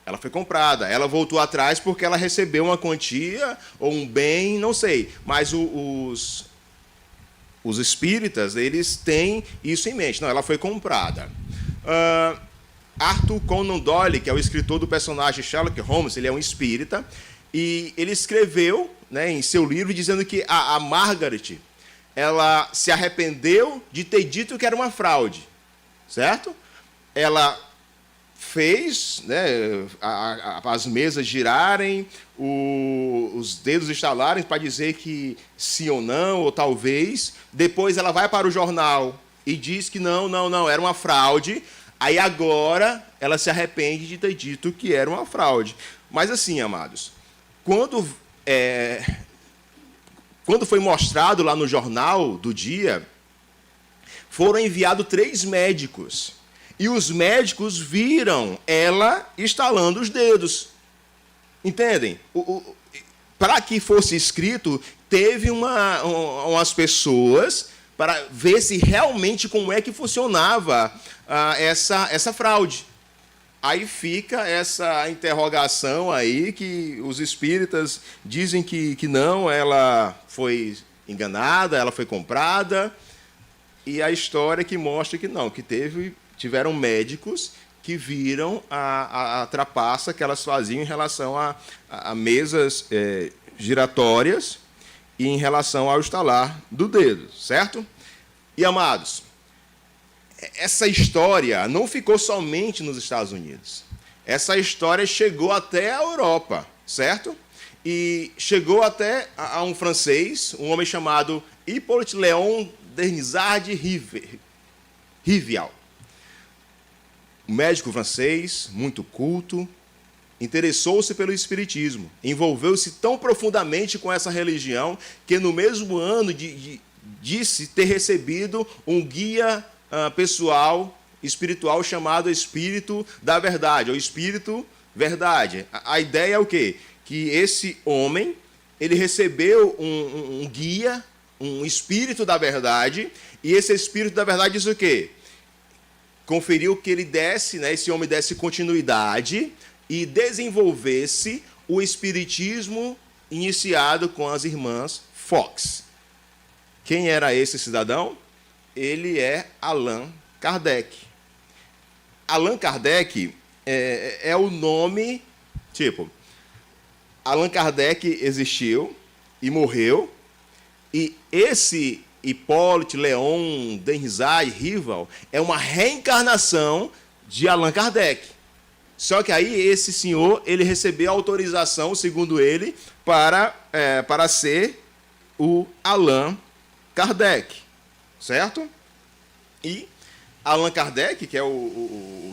Ela foi comprada. Ela voltou atrás porque ela recebeu uma quantia ou um bem, não sei. Mas os espíritas, eles têm isso em mente. Não, ela foi comprada. Arthur Conan Doyle, que é o escritor do personagem Sherlock Holmes, ele é um espírita, e ele escreveu, né, em seu livro dizendo que a Margaret, ela se arrependeu de ter dito que era uma fraude, certo? Ela fez, né, as mesas girarem, os dedos estalarem para dizer que sim ou não, ou talvez. Depois ela vai para o jornal e diz que não, era uma fraude. Aí agora ela se arrepende de ter dito que era uma fraude. Mas assim, amados, quando foi mostrado lá no jornal do dia, foram enviados 3 médicos. E os médicos viram ela estalando os dedos. Entendem? Para que fosse escrito teve umas pessoas para ver se realmente como é que funcionava essa fraude. Aí fica essa interrogação aí que os espíritas dizem que não, ela foi enganada, ela foi comprada, e a história que mostra que não, que tiveram médicos que viram a trapaça que elas faziam em relação a mesas giratórias e em relação ao estalar do dedo, certo? E, amados, essa história não ficou somente nos Estados Unidos. Essa história chegou até a Europa, certo? E chegou até a um francês, um homem chamado Hippolyte Léon Denisard Rivial. Um médico francês, muito culto, interessou-se pelo espiritismo, envolveu-se tão profundamente com essa religião que no mesmo ano disse ter recebido um guia pessoal, espiritual, chamado Espírito da Verdade, ou Espírito Verdade. A ideia é o quê? Que esse homem, ele recebeu um guia, um Espírito da Verdade, e esse Espírito da Verdade diz o quê? Conferiu que ele desse, né, esse homem desse continuidade e desenvolvesse o espiritismo iniciado com as irmãs Fox. Quem era esse cidadão? Ele é Allan Kardec. Allan Kardec é o nome, tipo, Allan Kardec existiu e morreu, e esse Hippolyte Léon Denisard Rivial é uma reencarnação de Allan Kardec. Só que aí esse senhor, ele recebeu autorização, segundo ele, para ser o Allan Kardec, certo? E Allan Kardec, que é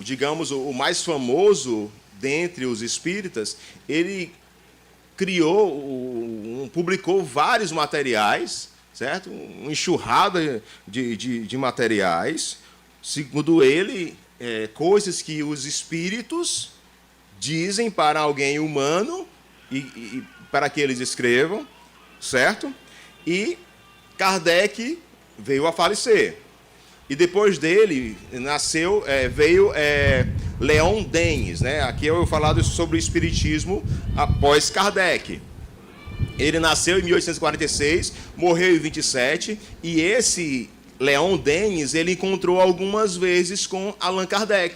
digamos, o mais famoso dentre os espíritas, ele publicou vários materiais, certo? Uma enxurrada de materiais, segundo ele, coisas que os espíritos dizem para alguém humano e para que eles escrevam, certo? E Kardec veio a falecer. E depois dele veio Leon Denis, né? Aqui eu falado sobre o espiritismo após Kardec. Ele nasceu em 1846, morreu em 27, e esse Leon Denis, ele encontrou algumas vezes com Allan Kardec.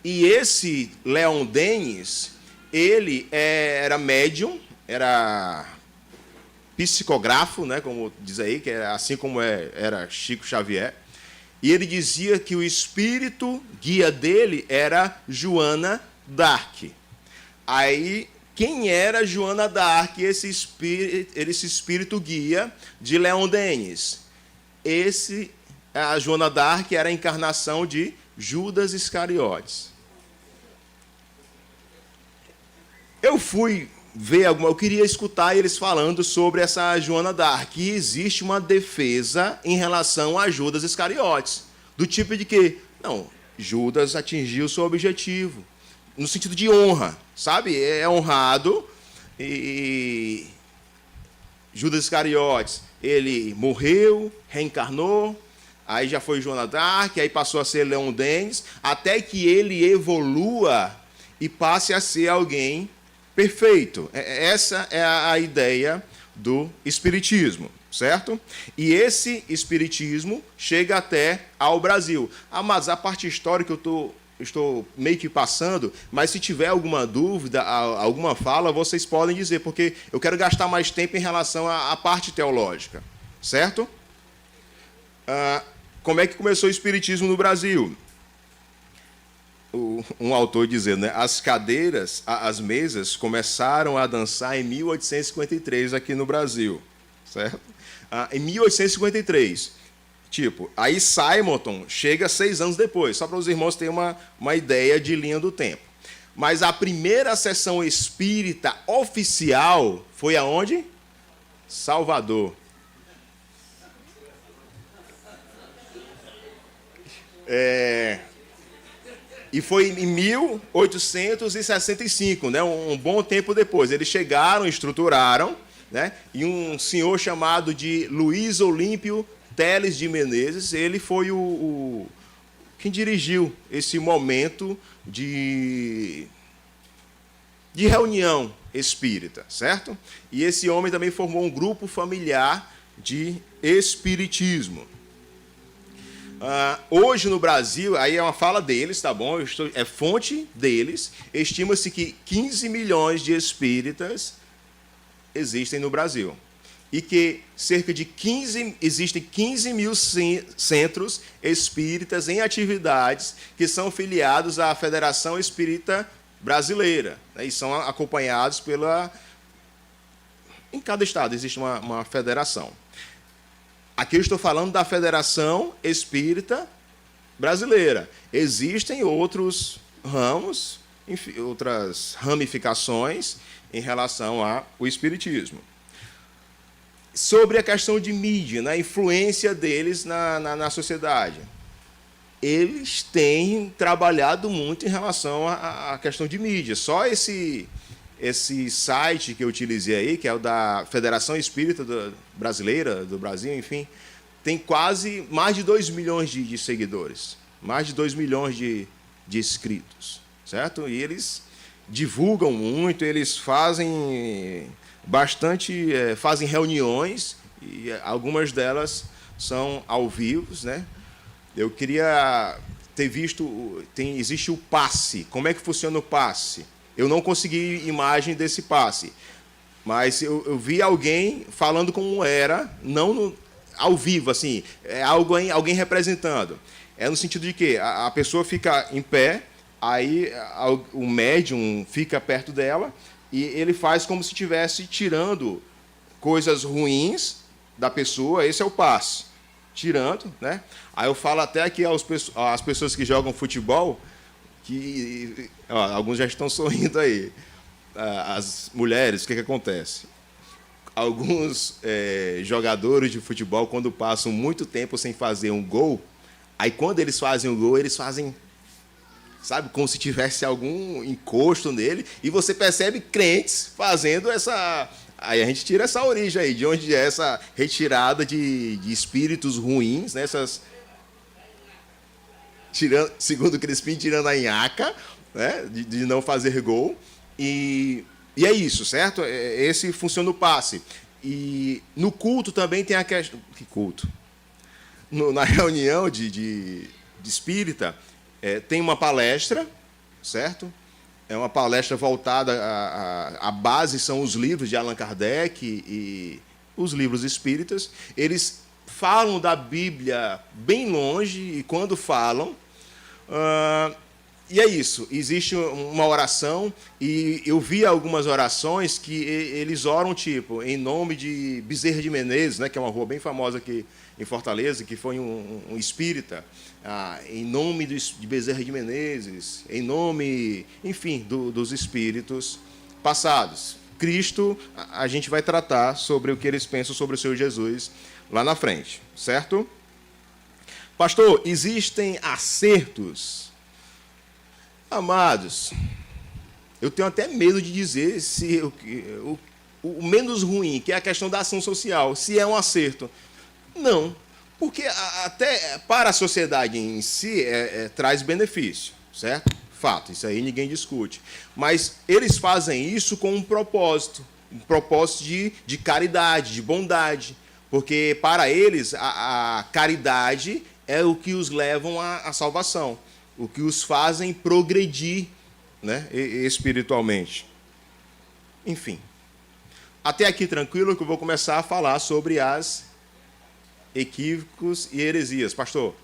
E esse Leon Denis, ele era médium, era psicógrafo, né, como diz aí, que é assim como era Chico Xavier. E ele dizia que o espírito guia dele era Joana d'Arc. Aí, quem era Joana d'Arc, esse espírito guia de Leon Denis? A Joana d'Arc era a encarnação de Judas Iscariotes. Eu fui ver eu queria escutar eles falando sobre essa Joana d'Arc. E existe uma defesa em relação a Judas Iscariotes, do tipo de que, não, Judas atingiu o seu objetivo, no sentido de honra, sabe? É honrado. E Judas Iscariotes, ele morreu, reencarnou, aí já foi Joana d'Arc, aí passou a ser Leon Denis, até que ele evolua e passe a ser alguém perfeito. Essa é a ideia do espiritismo, certo? E esse espiritismo chega até ao Brasil. Mas a parte histórica eu estou meio que passando, mas se tiver alguma dúvida, alguma fala, vocês podem dizer, porque eu quero gastar mais tempo em relação à parte teológica, certo? Como é que começou o espiritismo no Brasil? Um autor dizendo, né, as cadeiras, as mesas começaram a dançar em 1853 aqui no Brasil, certo? Em 1853, aí Simonton chega 6 anos depois, só para os irmãos terem uma ideia de linha do tempo. Mas a primeira sessão espírita oficial foi aonde? Salvador. E foi em 1865, né, um bom tempo depois. Eles chegaram, estruturaram, né? E um senhor chamado de Luiz Olímpio Teles de Menezes, ele foi quem dirigiu esse momento de reunião espírita, certo? E esse homem também formou um grupo familiar de espiritismo. Hoje no Brasil, aí é uma fala deles, tá bom? É fonte deles. Estima-se que 15 milhões de espíritas existem no Brasil. E que existem 15 mil centros espíritas em atividades que são filiados à Federação Espírita Brasileira, né? E são acompanhados em cada estado existe uma federação. Aqui eu estou falando da Federação Espírita Brasileira. Existem outros ramos, enfim, outras ramificações em relação ao espiritismo. Sobre a questão de mídia, né, a influência deles na sociedade. Eles têm trabalhado muito em relação à questão de mídia. Só esse site que eu utilizei aí, que é o da Federação Espírita Brasileira, do Brasil, enfim, tem quase mais de 2 milhões de seguidores, mais de 2 milhões de inscritos, certo? E eles divulgam muito, eles fazem fazem reuniões, e algumas delas são ao vivo, né? Eu queria ter visto, existe o passe. Como é que funciona o passe? Eu não consegui imagem desse passe, mas eu vi alguém falando como era, não ao vivo, assim, é alguém representando. É no sentido de que a pessoa fica em pé, aí o médium fica perto dela e ele faz como se estivesse tirando coisas ruins da pessoa. Esse é o passe, tirando, né? Aí eu falo até aqui às pessoas que jogam futebol, que alguns já estão sorrindo aí. As mulheres, o que acontece? Alguns jogadores de futebol, quando passam muito tempo sem fazer um gol, aí quando eles fazem o gol, eles fazem, sabe, como se tivesse algum encosto nele, e você percebe crentes fazendo essa... Aí a gente tira essa origem aí, de onde é essa retirada de espíritos ruins, né? Segundo Crispim, tirando a nhaca, né? de não fazer gol. E é isso, certo? Esse funciona o passe. E no culto também tem a questão... Que culto? Na reunião de espírita, tem uma palestra, certo? É uma palestra voltada... A base são os livros de Allan Kardec e os livros espíritas. Eles falam da Bíblia bem longe, e quando falam... E é isso, existe uma oração, e eu vi algumas orações que eles oram, tipo, em nome de Bezerra de Menezes, né, que é uma rua bem famosa aqui em Fortaleza, que foi um espírita, em nome de Bezerra de Menezes, em nome, enfim, dos espíritos passados. Cristo, a gente vai tratar sobre o que eles pensam sobre o Senhor Jesus lá na frente, certo? Pastor, existem acertos? Amados, eu tenho até medo de dizer se o menos ruim, que é a questão da ação social, se é um acerto. Não, porque até para a sociedade em si traz benefício, certo? Fato, isso aí ninguém discute. Mas eles fazem isso com um propósito de caridade, de bondade, porque para eles a caridade é o que os levam à salvação, o que os fazem progredir, né, espiritualmente. Enfim, até aqui tranquilo, que eu vou começar a falar sobre as equívocos e heresias. Pastor?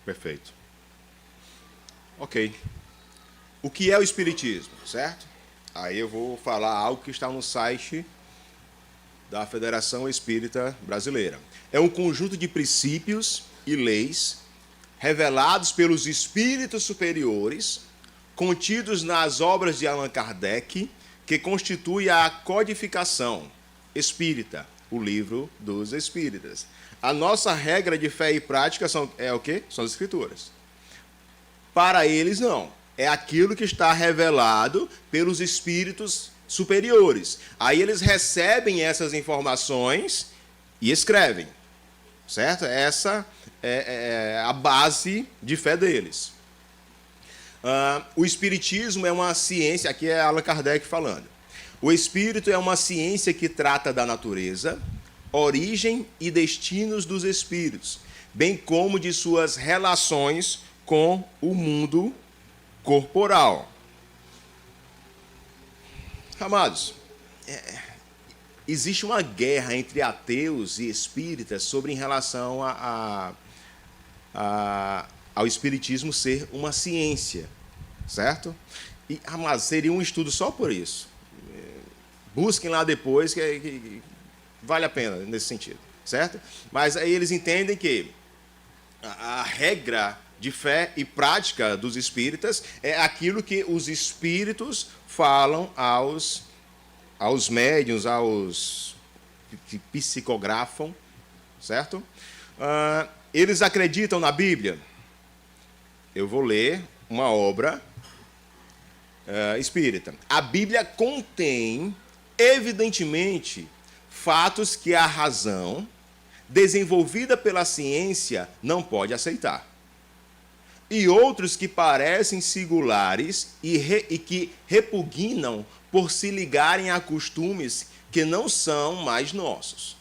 Perfeito. Ok. o que é o Espiritismo, certo? Aí eu vou falar algo que está no site da Federação Espírita Brasileira. É um conjunto de princípios e leis revelados pelos espíritos superiores, contidos nas obras de Allan Kardec, que constitui a codificação espírita, o livro dos espíritas. A nossa regra de fé e prática é o quê? São as escrituras. Para eles, não. É aquilo que está revelado pelos espíritos superiores. Aí eles recebem essas informações e escrevem. Certo? Essa é a base de fé deles. O Espiritismo é uma ciência, aqui é Allan Kardec falando. O Espírito é uma ciência que trata da natureza, origem e destinos dos espíritos, bem como de suas relações com o mundo corporal. Amados, existe uma guerra entre ateus e espíritas sobre em relação ao espiritismo ser uma ciência, certo? E, amados, seria um estudo só por isso. Busquem lá depois, que vale a pena nesse sentido, certo? Mas aí eles entendem que a regra de fé e prática dos espíritas é aquilo que os espíritos falam aos médiuns, aos que psicografam, certo? Eles acreditam na Bíblia. Eu vou ler uma obra espírita. A Bíblia contém, evidentemente, fatos que a razão, desenvolvida pela ciência, não pode aceitar. E outros que parecem singulares e que repugnam por se ligarem a costumes que não são mais nossos.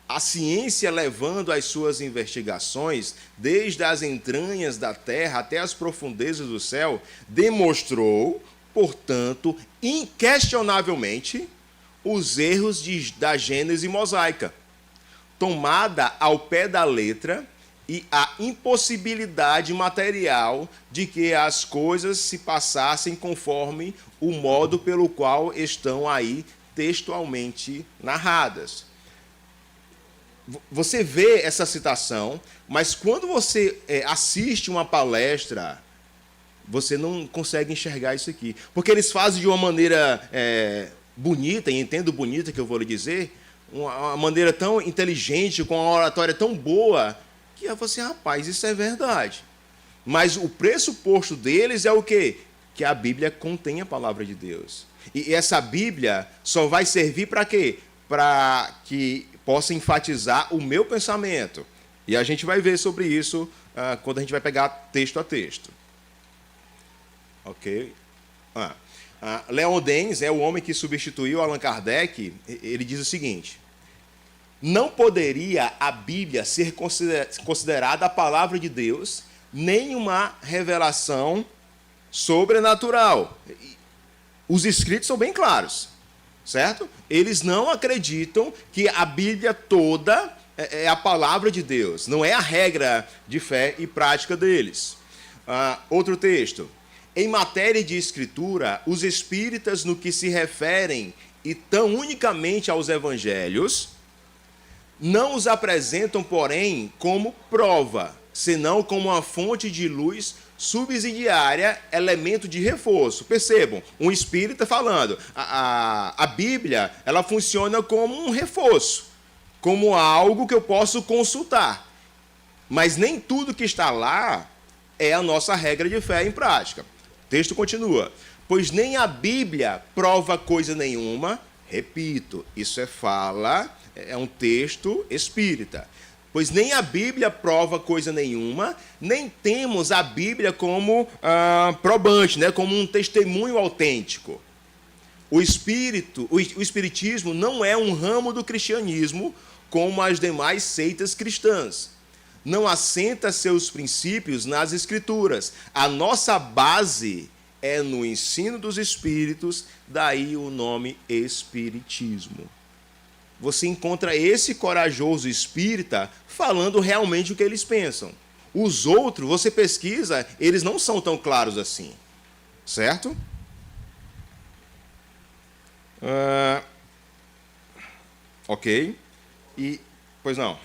A ciência, levando as suas investigações desde as entranhas da terra até as profundezas do céu, demonstrou, portanto, inquestionavelmente, os erros da Gênese mosaica, tomada ao pé da letra, e a impossibilidade material de que as coisas se passassem conforme o modo pelo qual estão aí textualmente narradas. Você vê essa citação, mas quando você assiste uma palestra, você não consegue enxergar isso aqui. Porque eles fazem de uma maneira bonita, e entendo bonita que eu vou lhe dizer, uma maneira tão inteligente, com uma oratória tão boa, que eu falei assim, rapaz, isso é verdade. Mas o pressuposto deles é o quê? Que a Bíblia contém a palavra de Deus. E essa Bíblia só vai servir para quê? Para que possa enfatizar o meu pensamento. E a gente vai ver sobre isso quando a gente vai pegar texto a texto. Ok? Leon Denis é o homem que substituiu Allan Kardec. Ele diz o seguinte: não poderia a Bíblia ser considerada a palavra de Deus, nem uma revelação sobrenatural. Os escritos são bem claros, certo? Eles não acreditam que a Bíblia toda é a palavra de Deus, não é a regra de fé e prática deles. Outro texto. Em matéria de escritura, os espíritas, no que se referem e tão unicamente aos evangelhos, não os apresentam, porém, como prova, senão como uma fonte de luz subsidiária, elemento de reforço. Percebam, um espírita falando, a Bíblia, ela funciona como um reforço, como algo que eu posso consultar. Mas nem tudo que está lá é a nossa regra de fé em prática. O texto continua. Pois nem a Bíblia prova coisa nenhuma. Repito, isso é um texto espírita. Pois nem a Bíblia prova coisa nenhuma, nem temos a Bíblia como probante, né, como um testemunho autêntico. O espiritismo não é um ramo do cristianismo como as demais seitas cristãs. Não assenta seus princípios nas escrituras. A nossa base é no ensino dos espíritos, daí o nome espiritismo. Você encontra esse corajoso espírita falando realmente o que eles pensam. Os outros, você pesquisa, eles não são tão claros assim. certo? Ok. E, pois não.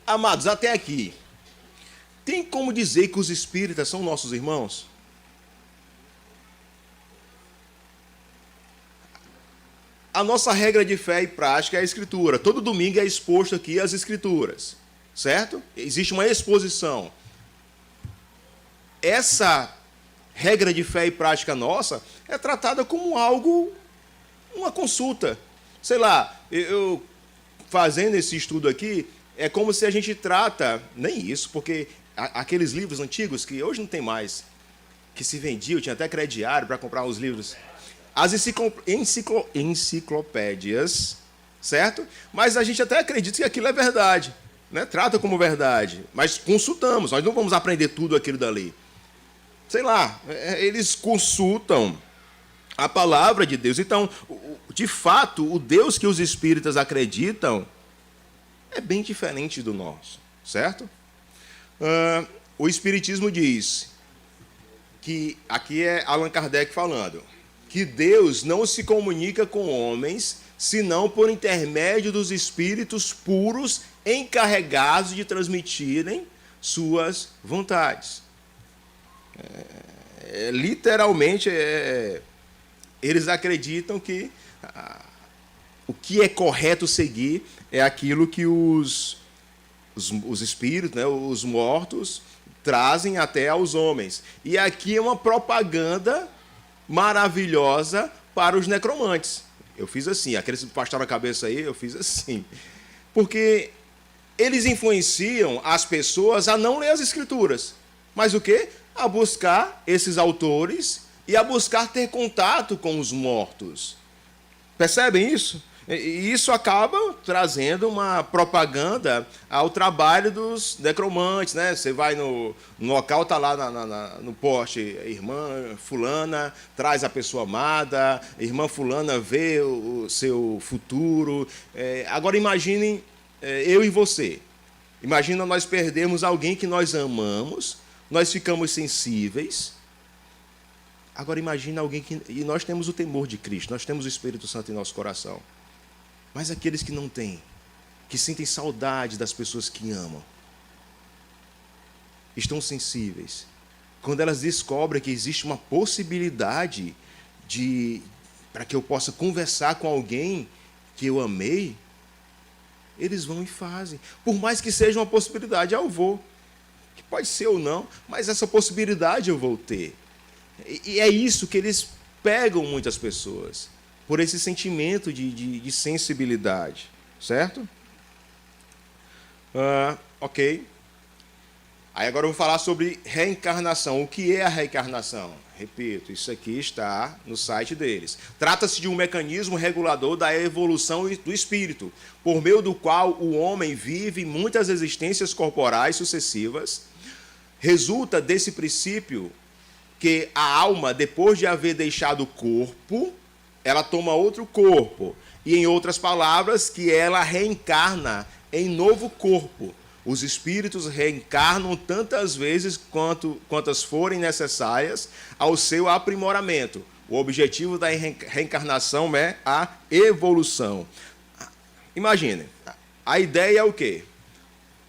Amados, até aqui, tem como dizer que os espíritas são nossos irmãos? A nossa regra de fé e prática é a Escritura. Todo domingo é exposto aqui as Escrituras, certo? Existe uma exposição. Essa regra de fé e prática nossa é tratada como algo, uma consulta. Sei lá, eu fazendo esse estudo aqui, é como se a gente trata, nem isso, porque aqueles livros antigos, que hoje não tem mais, que se vendiam, tinha até crediário para comprar os livros, as enciclopédias, certo? Mas a gente até acredita que aquilo é verdade, né? Trata como verdade, mas consultamos, nós não vamos aprender tudo aquilo dali. Sei lá, eles consultam a palavra de Deus. Então, de fato, o Deus que os espíritas acreditam é bem diferente do nosso, certo? O Espiritismo diz que, aqui é Allan Kardec falando, que Deus não se comunica com homens senão por intermédio dos espíritos puros encarregados de transmitirem suas vontades. Literalmente, eles acreditam que o que é correto seguir é aquilo que os espíritos, né, os mortos, trazem até aos homens. E aqui é uma propaganda maravilhosa para os necromantes. Eu fiz assim, aqueles que pastaram a cabeça aí, eu fiz assim. Porque eles influenciam as pessoas a não ler as Escrituras. Mas o quê? A buscar esses autores e a buscar ter contato com os mortos. Percebem isso? E isso acaba trazendo uma propaganda ao trabalho dos necromantes, né? Você vai no local, está lá no poste, irmã fulana traz a pessoa amada, irmã fulana vê o seu futuro. Agora imaginem eu e você. Imagina nós perdermos alguém que nós amamos, nós ficamos sensíveis. Agora imagina alguém que... E nós temos o temor de Cristo, nós temos o Espírito Santo em nosso coração. Mas aqueles que não têm, que sentem saudade das pessoas que amam, estão sensíveis. Quando elas descobrem que existe uma possibilidade para que eu possa conversar com alguém que eu amei, eles vão e fazem. Por mais que seja uma possibilidade, eu vou. Que pode ser ou não, mas essa possibilidade eu vou ter. E é isso que eles pegam muitas pessoas, por esse sentimento de sensibilidade, certo? Ok. Aí agora eu vou falar sobre reencarnação. O que é a reencarnação? Repito, isso aqui está no site deles. Trata-se de um mecanismo regulador da evolução do espírito, por meio do qual o homem vive muitas existências corporais sucessivas. Resulta desse princípio que a alma, depois de haver deixado o corpo, ela toma outro corpo. E, em outras palavras, que ela reencarna em novo corpo. Os espíritos reencarnam tantas vezes quantas forem necessárias ao seu aprimoramento. O objetivo da reencarnação é a evolução. Imaginem, a ideia é o quê?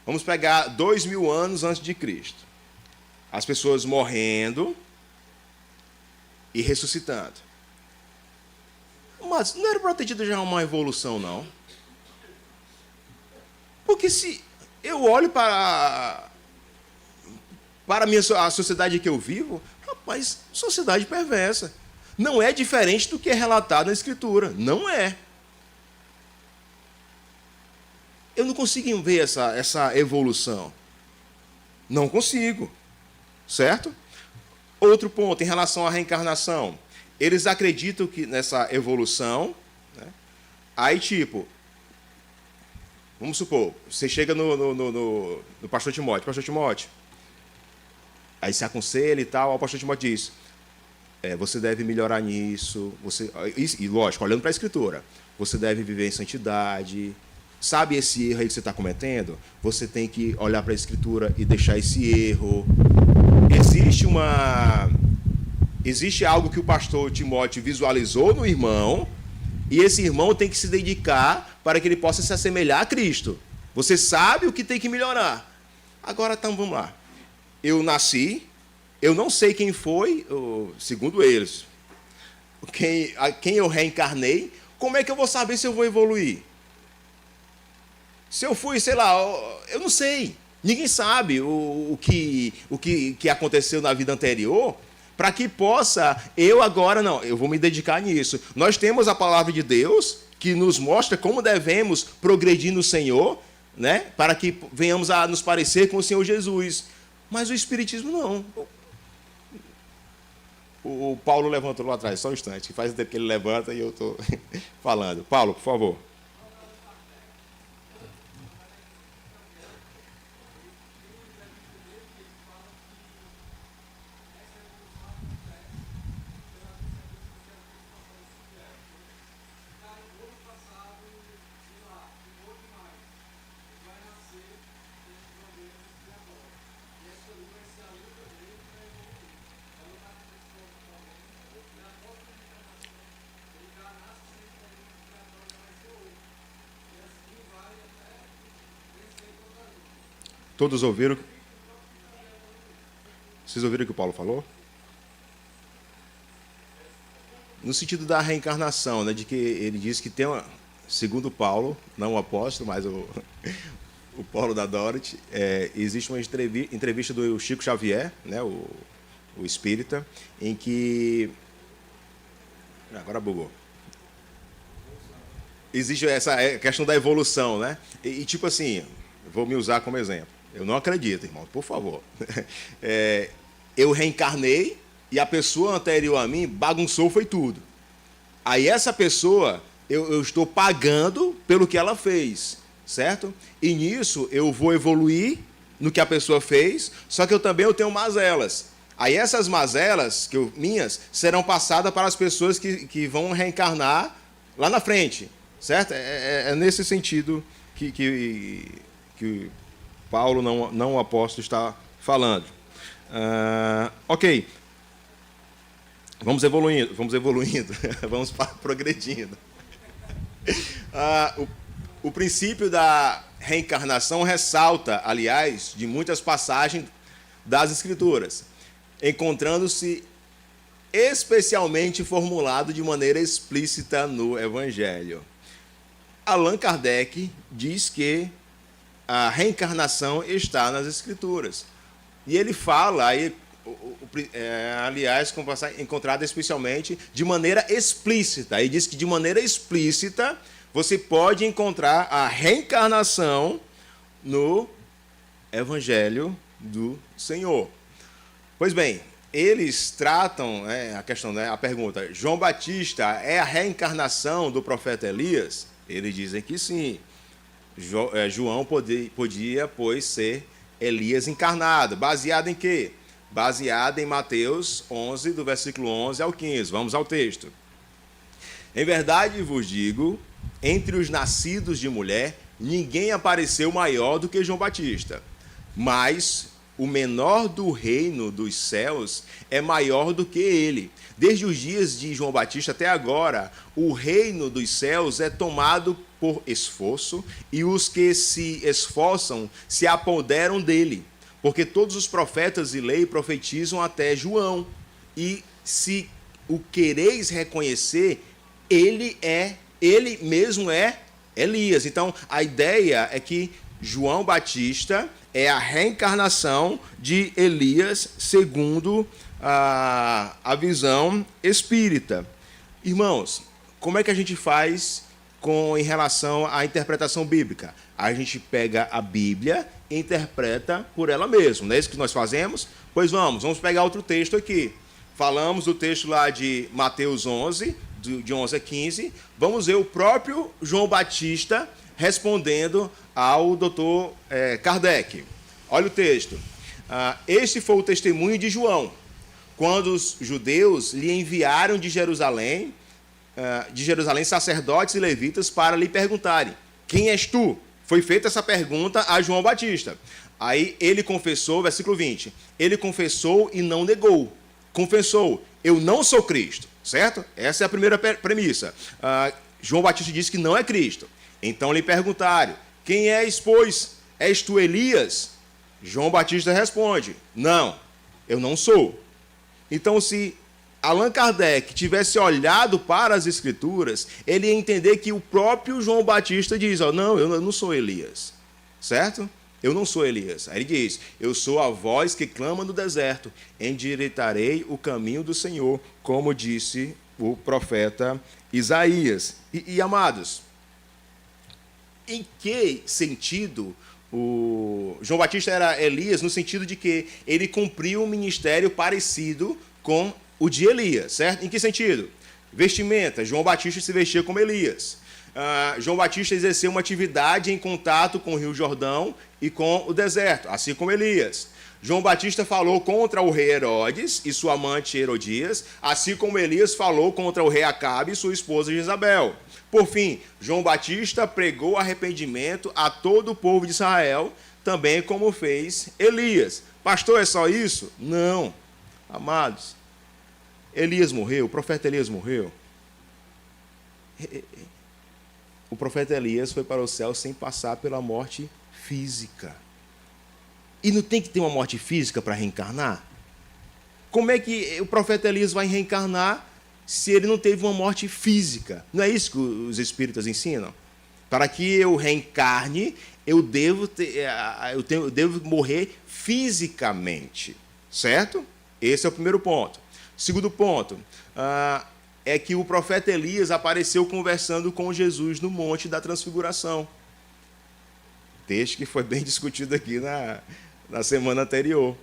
Vamos pegar 2000 anos antes de Cristo. As pessoas morrendo e ressuscitando. Mas não era para ter tido já uma evolução, não? Porque se eu olho para a sociedade que eu vivo, rapaz, sociedade perversa. Não é diferente do que é relatado na Escritura. Não é. Eu não consigo ver essa evolução. Não consigo. Certo? Outro ponto em relação à reencarnação. Eles acreditam que nessa evolução, né? Aí, tipo, vamos supor, você chega no pastor Timóteo. Pastor Timóteo, aí se aconselha e tal, o pastor Timóteo diz, você deve melhorar nisso, e lógico, olhando para a Escritura, você deve viver em santidade. Sabe esse erro aí que você está cometendo? Você tem que olhar para a Escritura e deixar esse erro. Existe algo que o pastor Timóteo visualizou no irmão, e esse irmão tem que se dedicar para que ele possa se assemelhar a Cristo. Você sabe o que tem que melhorar. Agora, então, vamos lá. Eu nasci, eu não sei quem foi, segundo eles, quem eu reencarnei, como é que eu vou saber se eu vou evoluir? Se eu fui, sei lá, eu não sei. Ninguém sabe o que aconteceu na vida anterior, para que possa, eu vou me dedicar nisso. Nós temos a palavra de Deus, que nos mostra como devemos progredir no Senhor, né, para que venhamos a nos parecer com o Senhor Jesus. Mas o Espiritismo não. O Paulo levantou lá atrás, só um instante, que faz tempo que ele levanta e eu estou falando. Paulo, por favor. Todos ouviram? Vocês ouviram o que o Paulo falou? No sentido da reencarnação, né, de que ele diz que tem segundo Paulo, não o apóstolo, mas o Paulo da Dorothy, existe uma entrevista do Chico Xavier, né, o espírita, em que... Agora bugou. Existe essa questão da evolução, né? E tipo assim, vou me usar como exemplo. Eu não acredito, irmão, por favor. Eu reencarnei e a pessoa anterior a mim bagunçou, foi tudo. Aí essa pessoa, eu estou pagando pelo que ela fez, certo? E nisso eu vou evoluir no que a pessoa fez, só que eu tenho mazelas. Aí essas mazelas minhas serão passadas para as pessoas que vão reencarnar lá na frente, certo? É nesse sentido que Paulo, não o apóstolo, está falando. Ok. Vamos evoluindo, vamos progredindo. O princípio da reencarnação ressalta, aliás, de muitas passagens das Escrituras, encontrando-se especialmente formulado de maneira explícita no Evangelho. Allan Kardec diz que a reencarnação está nas Escrituras. E ele fala, aliás, encontrada especialmente de maneira explícita. E diz que de maneira explícita você pode encontrar a reencarnação no Evangelho do Senhor. Pois bem, eles tratam a questão, a pergunta, João Batista é a reencarnação do profeta Elias? Eles dizem que sim. João podia, pois, ser Elias encarnado. Baseado em quê? Baseado em Mateus 11, do versículo 11 ao 15. Vamos ao texto. Em verdade vos digo, entre os nascidos de mulher, ninguém apareceu maior do que João Batista. Mas o menor do reino dos céus é maior do que ele. Desde os dias de João Batista até agora, o reino dos céus é tomado por esforço, e os que se esforçam se apoderam dele. Porque todos os profetas e lei profetizam até João. E se o quereis reconhecer, ele mesmo é Elias. Então, a ideia é que João Batista é a reencarnação de Elias segundo a visão espírita. Irmãos, como é que a gente faz em relação à interpretação bíblica? A gente pega a Bíblia e interpreta por ela mesma. Não é isso que nós fazemos? Pois vamos pegar outro texto aqui. Falamos do texto lá de Mateus 11, de 11 a 15. Vamos ver o próprio João Batista respondendo ao doutor Kardec. Olha o texto. Este foi o testemunho de João, quando os judeus lhe enviaram de Jerusalém sacerdotes e levitas para lhe perguntarem: quem és tu? Foi feita essa pergunta a João Batista. Aí ele confessou, versículo 20, ele confessou e não negou. Confessou: eu não sou Cristo, certo? Essa é a primeira premissa. João Batista disse que não é Cristo. Então lhe perguntaram: quem és, pois? És tu Elias? João Batista responde: não, eu não sou. Então, se Allan Kardec tivesse olhado para as Escrituras, ele ia entender que o próprio João Batista diz: não, eu não sou Elias, certo? Eu não sou Elias. Aí ele diz: eu sou a voz que clama no deserto, endireitarei o caminho do Senhor, como disse o profeta Isaías. E amados, em que sentido o João Batista era Elias? No sentido de que ele cumpriu um ministério parecido com o de Elias, certo? Em que sentido? Vestimenta. João Batista se vestia como Elias. João Batista exerceu uma atividade em contato com o Rio Jordão e com o deserto, assim como Elias. João Batista falou contra o rei Herodes e sua amante Herodias, assim como Elias falou contra o rei Acabe e sua esposa Jezabel. Por fim, João Batista pregou arrependimento a todo o povo de Israel, também como fez Elias. Pastor, é só isso? Não. Amados, Elias morreu, o profeta Elias morreu. O profeta Elias foi para o céu sem passar pela morte física. E não tem que ter uma morte física para reencarnar? Como é que o profeta Elias vai reencarnar se ele não teve uma morte física? Não é isso que os espíritas ensinam? Para que eu reencarne, eu devo morrer fisicamente, certo? Esse é o primeiro ponto. Segundo ponto, é que o profeta Elias apareceu conversando com Jesus no Monte da Transfiguração. Texto que foi bem discutido aqui na semana anterior.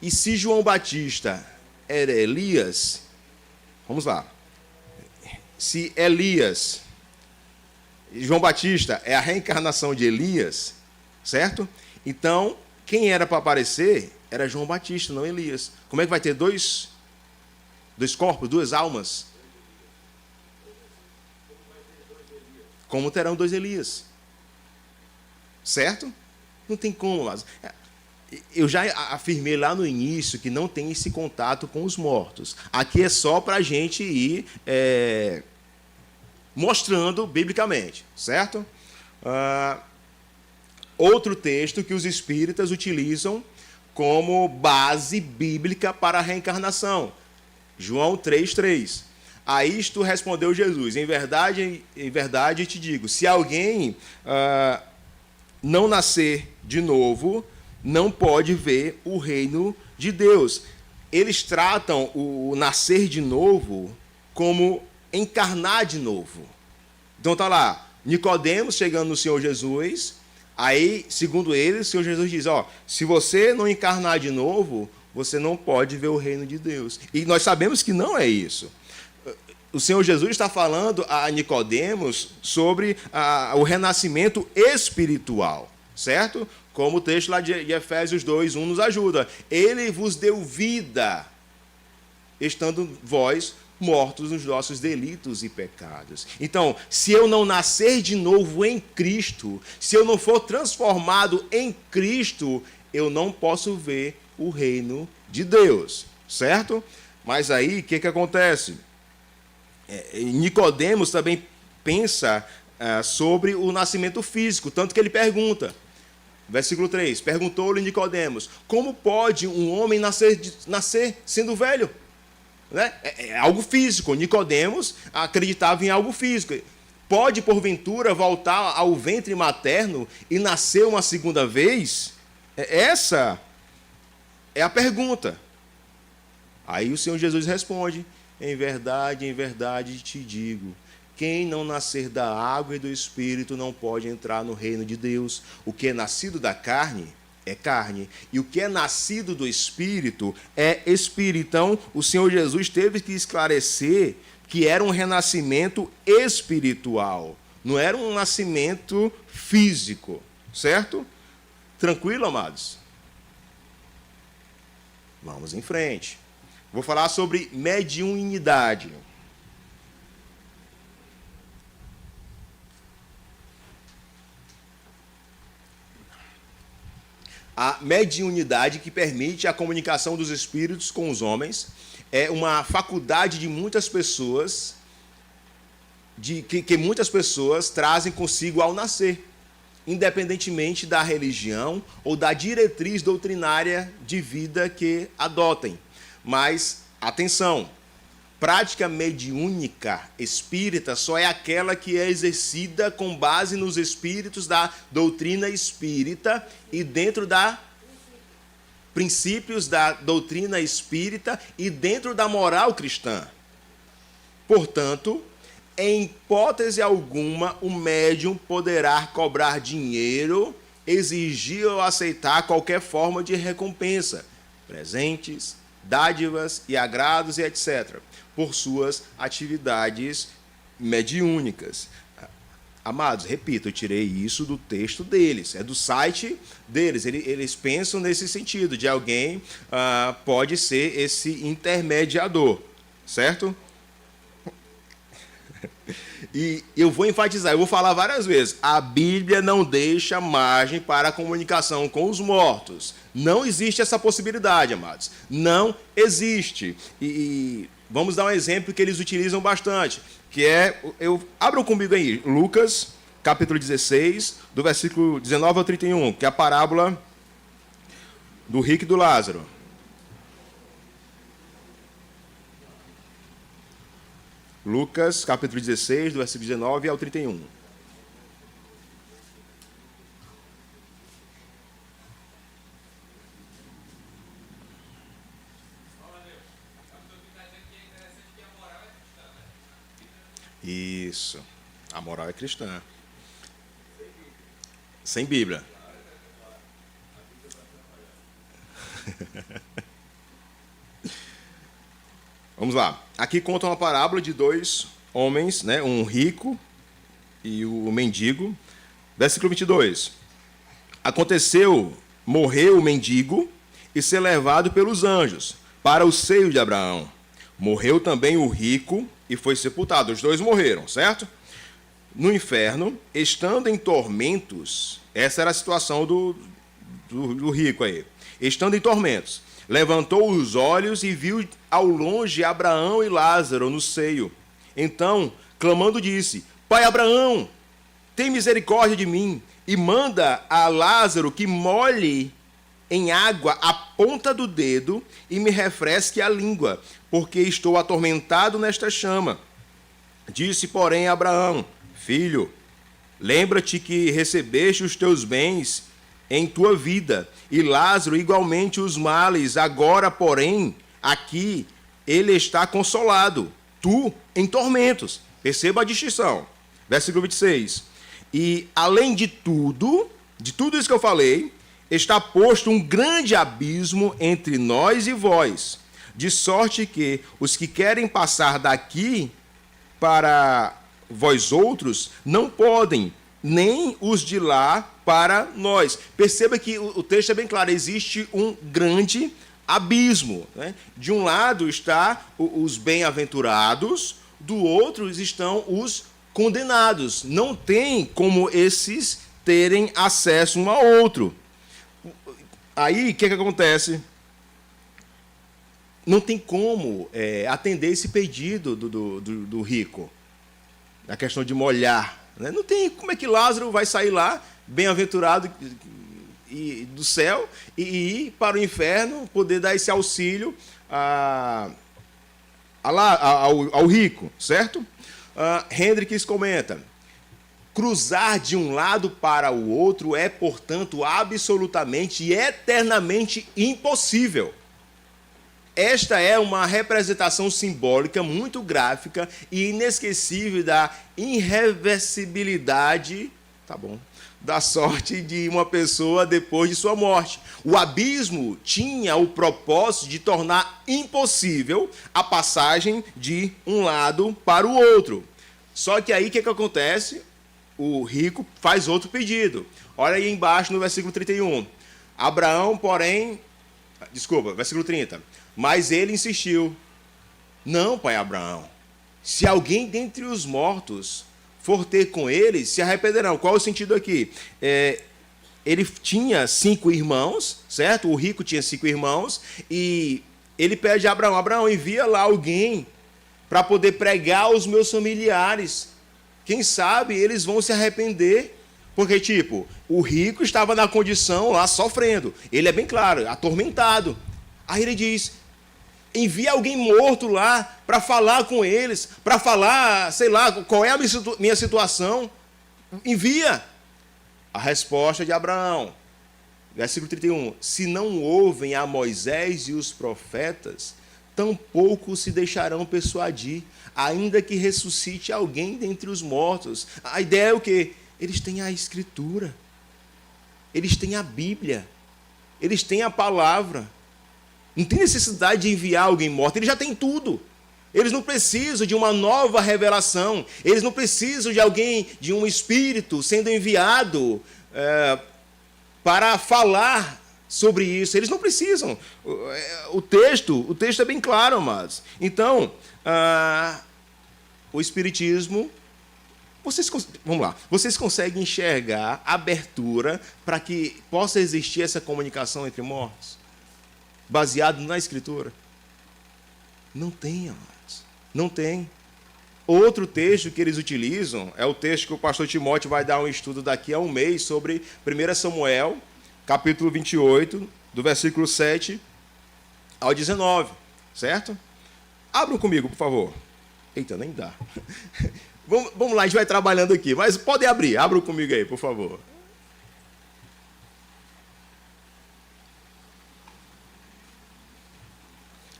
E se João Batista era Elias, vamos lá. Se Elias, João Batista é a reencarnação de Elias, certo? Então, quem era para aparecer era João Batista, não Elias. Como é que vai ter dois corpos, duas almas? Como terão dois Elias? Certo? Não tem como, mas eu já afirmei lá no início que não tem esse contato com os mortos. Aqui é só para a gente ir mostrando biblicamente, certo? Outro texto que os espíritas utilizam como base bíblica para a reencarnação. João 3,3. A isto respondeu Jesus: em verdade te digo, se alguém não nascer de novo, não pode ver o reino de Deus. Eles tratam o nascer de novo como encarnar de novo. Então está lá, Nicodemos chegando no Senhor Jesus, aí, segundo ele, o Senhor Jesus diz: se você não encarnar de novo, você não pode ver o reino de Deus. E nós sabemos que não é isso. O Senhor Jesus está falando a Nicodemos sobre o renascimento espiritual, certo? Como o texto lá de Efésios 2:1 nos ajuda. Ele vos deu vida, estando vós mortos nos nossos delitos e pecados. Então, se eu não nascer de novo em Cristo, se eu não for transformado em Cristo, eu não posso ver o reino de Deus, certo? Mas aí, o que acontece? Nicodemos também pensa sobre o nascimento físico, tanto que ele pergunta, versículo 3, perguntou-lhe Nicodemos: como pode um homem nascer sendo velho? Né? É algo físico. Nicodemos acreditava em algo físico. Pode, porventura, voltar ao ventre materno e nascer uma segunda vez? Essa é a pergunta. Aí o Senhor Jesus responde: em verdade te digo, quem não nascer da água e do Espírito não pode entrar no reino de Deus. O que é nascido da carne é carne, e o que é nascido do Espírito é Espírito. Então, o Senhor Jesus teve que esclarecer que era um renascimento espiritual, não era um nascimento físico, certo? Tranquilo, amados? Vamos em frente. Vou falar sobre mediunidade. A mediunidade, que permite a comunicação dos espíritos com os homens, é uma faculdade de muitas pessoas, que muitas pessoas trazem consigo ao nascer, independentemente da religião ou da diretriz doutrinária de vida que adotem. Mas, atenção, prática mediúnica espírita só é aquela que é exercida com base nos espíritos da doutrina espírita e dentro da princípios da doutrina espírita e dentro da moral cristã. Portanto, em hipótese alguma, o médium poderá cobrar dinheiro, exigir ou aceitar qualquer forma de recompensa, presentes, dádivas e agrados e etc., por suas atividades mediúnicas. Amados, repito, eu tirei isso do texto deles, é do site deles. Eles pensam nesse sentido, de alguém pode ser esse intermediador, certo? E eu vou enfatizar, eu vou falar várias vezes, a Bíblia não deixa margem para a comunicação com os mortos. Não existe essa possibilidade, amados. Não existe. E vamos dar um exemplo que eles utilizam bastante, que é, abram comigo aí, Lucas, capítulo 16, do versículo 19 ao 31, que é a parábola do rico e do Lázaro. Lucas, capítulo 16, do versículo 19 ao 31. Isso. A moral é cristã. Sem Bíblia. Vamos lá. Aqui conta uma parábola de dois homens, né? Um rico e o mendigo. Versículo 22. Aconteceu, morreu o mendigo e ser levado pelos anjos para o seio de Abraão. Morreu também o rico e foi sepultado. Os dois morreram, certo? No inferno, estando em tormentos, essa era a situação do rico aí. Estando em tormentos, levantou os olhos e viu ao longe Abraão e Lázaro no seio. Então, clamando, disse: Pai Abraão, tem misericórdia de mim e manda a Lázaro que molhe em água a ponta do dedo e me refresque a língua, porque estou atormentado nesta chama. Disse, porém, Abraão: Filho, lembra-te que recebeste os teus bens em tua vida, e Lázaro igualmente os males. Agora, porém, aqui ele está consolado, tu em tormentos. Perceba a distinção. Versículo 26. E, além de tudo isso que eu falei, está posto um grande abismo entre nós e vós, de sorte que os que querem passar daqui para vós outros não podem, nem os de lá para nós. Perceba que o texto é bem claro, existe um grande abismo, né? De um lado está os bem-aventurados, do outro estão os condenados. Não tem como esses terem acesso um ao outro. Aí, o que acontece? Não tem como atender esse pedido do rico, a questão de molhar. Né? Não tem como é que Lázaro vai sair lá, bem-aventurado do céu, e ir para o inferno, poder dar esse auxílio ao rico, certo? Hendricks comenta: cruzar de um lado para o outro é, portanto, absolutamente e eternamente impossível. Esta é uma representação simbólica muito gráfica e inesquecível da irreversibilidade, da sorte de uma pessoa depois de sua morte. O abismo tinha o propósito de tornar impossível a passagem de um lado para o outro. Só que aí o que acontece? O rico faz outro pedido. Olha aí embaixo no versículo 31. Abraão, porém, Desculpa, versículo 30. Mas ele insistiu: não, pai Abraão, se alguém dentre os mortos for ter com eles, se arrependerão. Qual é o sentido aqui? Ele tinha 5 irmãos, certo? O rico tinha 5 irmãos, e ele pede a Abraão: Abraão, envia lá alguém para poder pregar aos meus familiares. Quem sabe eles vão se arrepender. Porque, tipo, o rico estava na condição lá sofrendo. Ele é bem claro, atormentado. Aí ele diz: envia alguém morto lá para falar com eles, para falar, sei lá, qual é a minha situação. Envia. A resposta de Abraão, versículo 31. Se não ouvem a Moisés e os profetas, tampouco se deixarão persuadir, ainda que ressuscite alguém dentre os mortos. A ideia é o quê? Eles têm a Escritura, eles têm a Bíblia, eles têm a palavra. Não tem necessidade de enviar alguém morto, eles já têm tudo. Eles não precisam de uma nova revelação, eles não precisam de alguém, de um espírito sendo enviado para falar sobre isso. Eles não precisam. O texto é bem claro, amados. Então, o Espiritismo, vamos lá, vocês conseguem enxergar abertura para que possa existir essa comunicação entre mortos, baseado na Escritura? Não tem, amados. Não tem. Outro texto que eles utilizam é o texto que o pastor Timóteo vai dar um estudo daqui a um mês sobre 1 Samuel, capítulo 28, do versículo 7 ao 19, certo? Abram comigo, por favor. Eita, nem dá. Vamos lá, a gente vai trabalhando aqui, mas podem abrir. Abram comigo aí, por favor.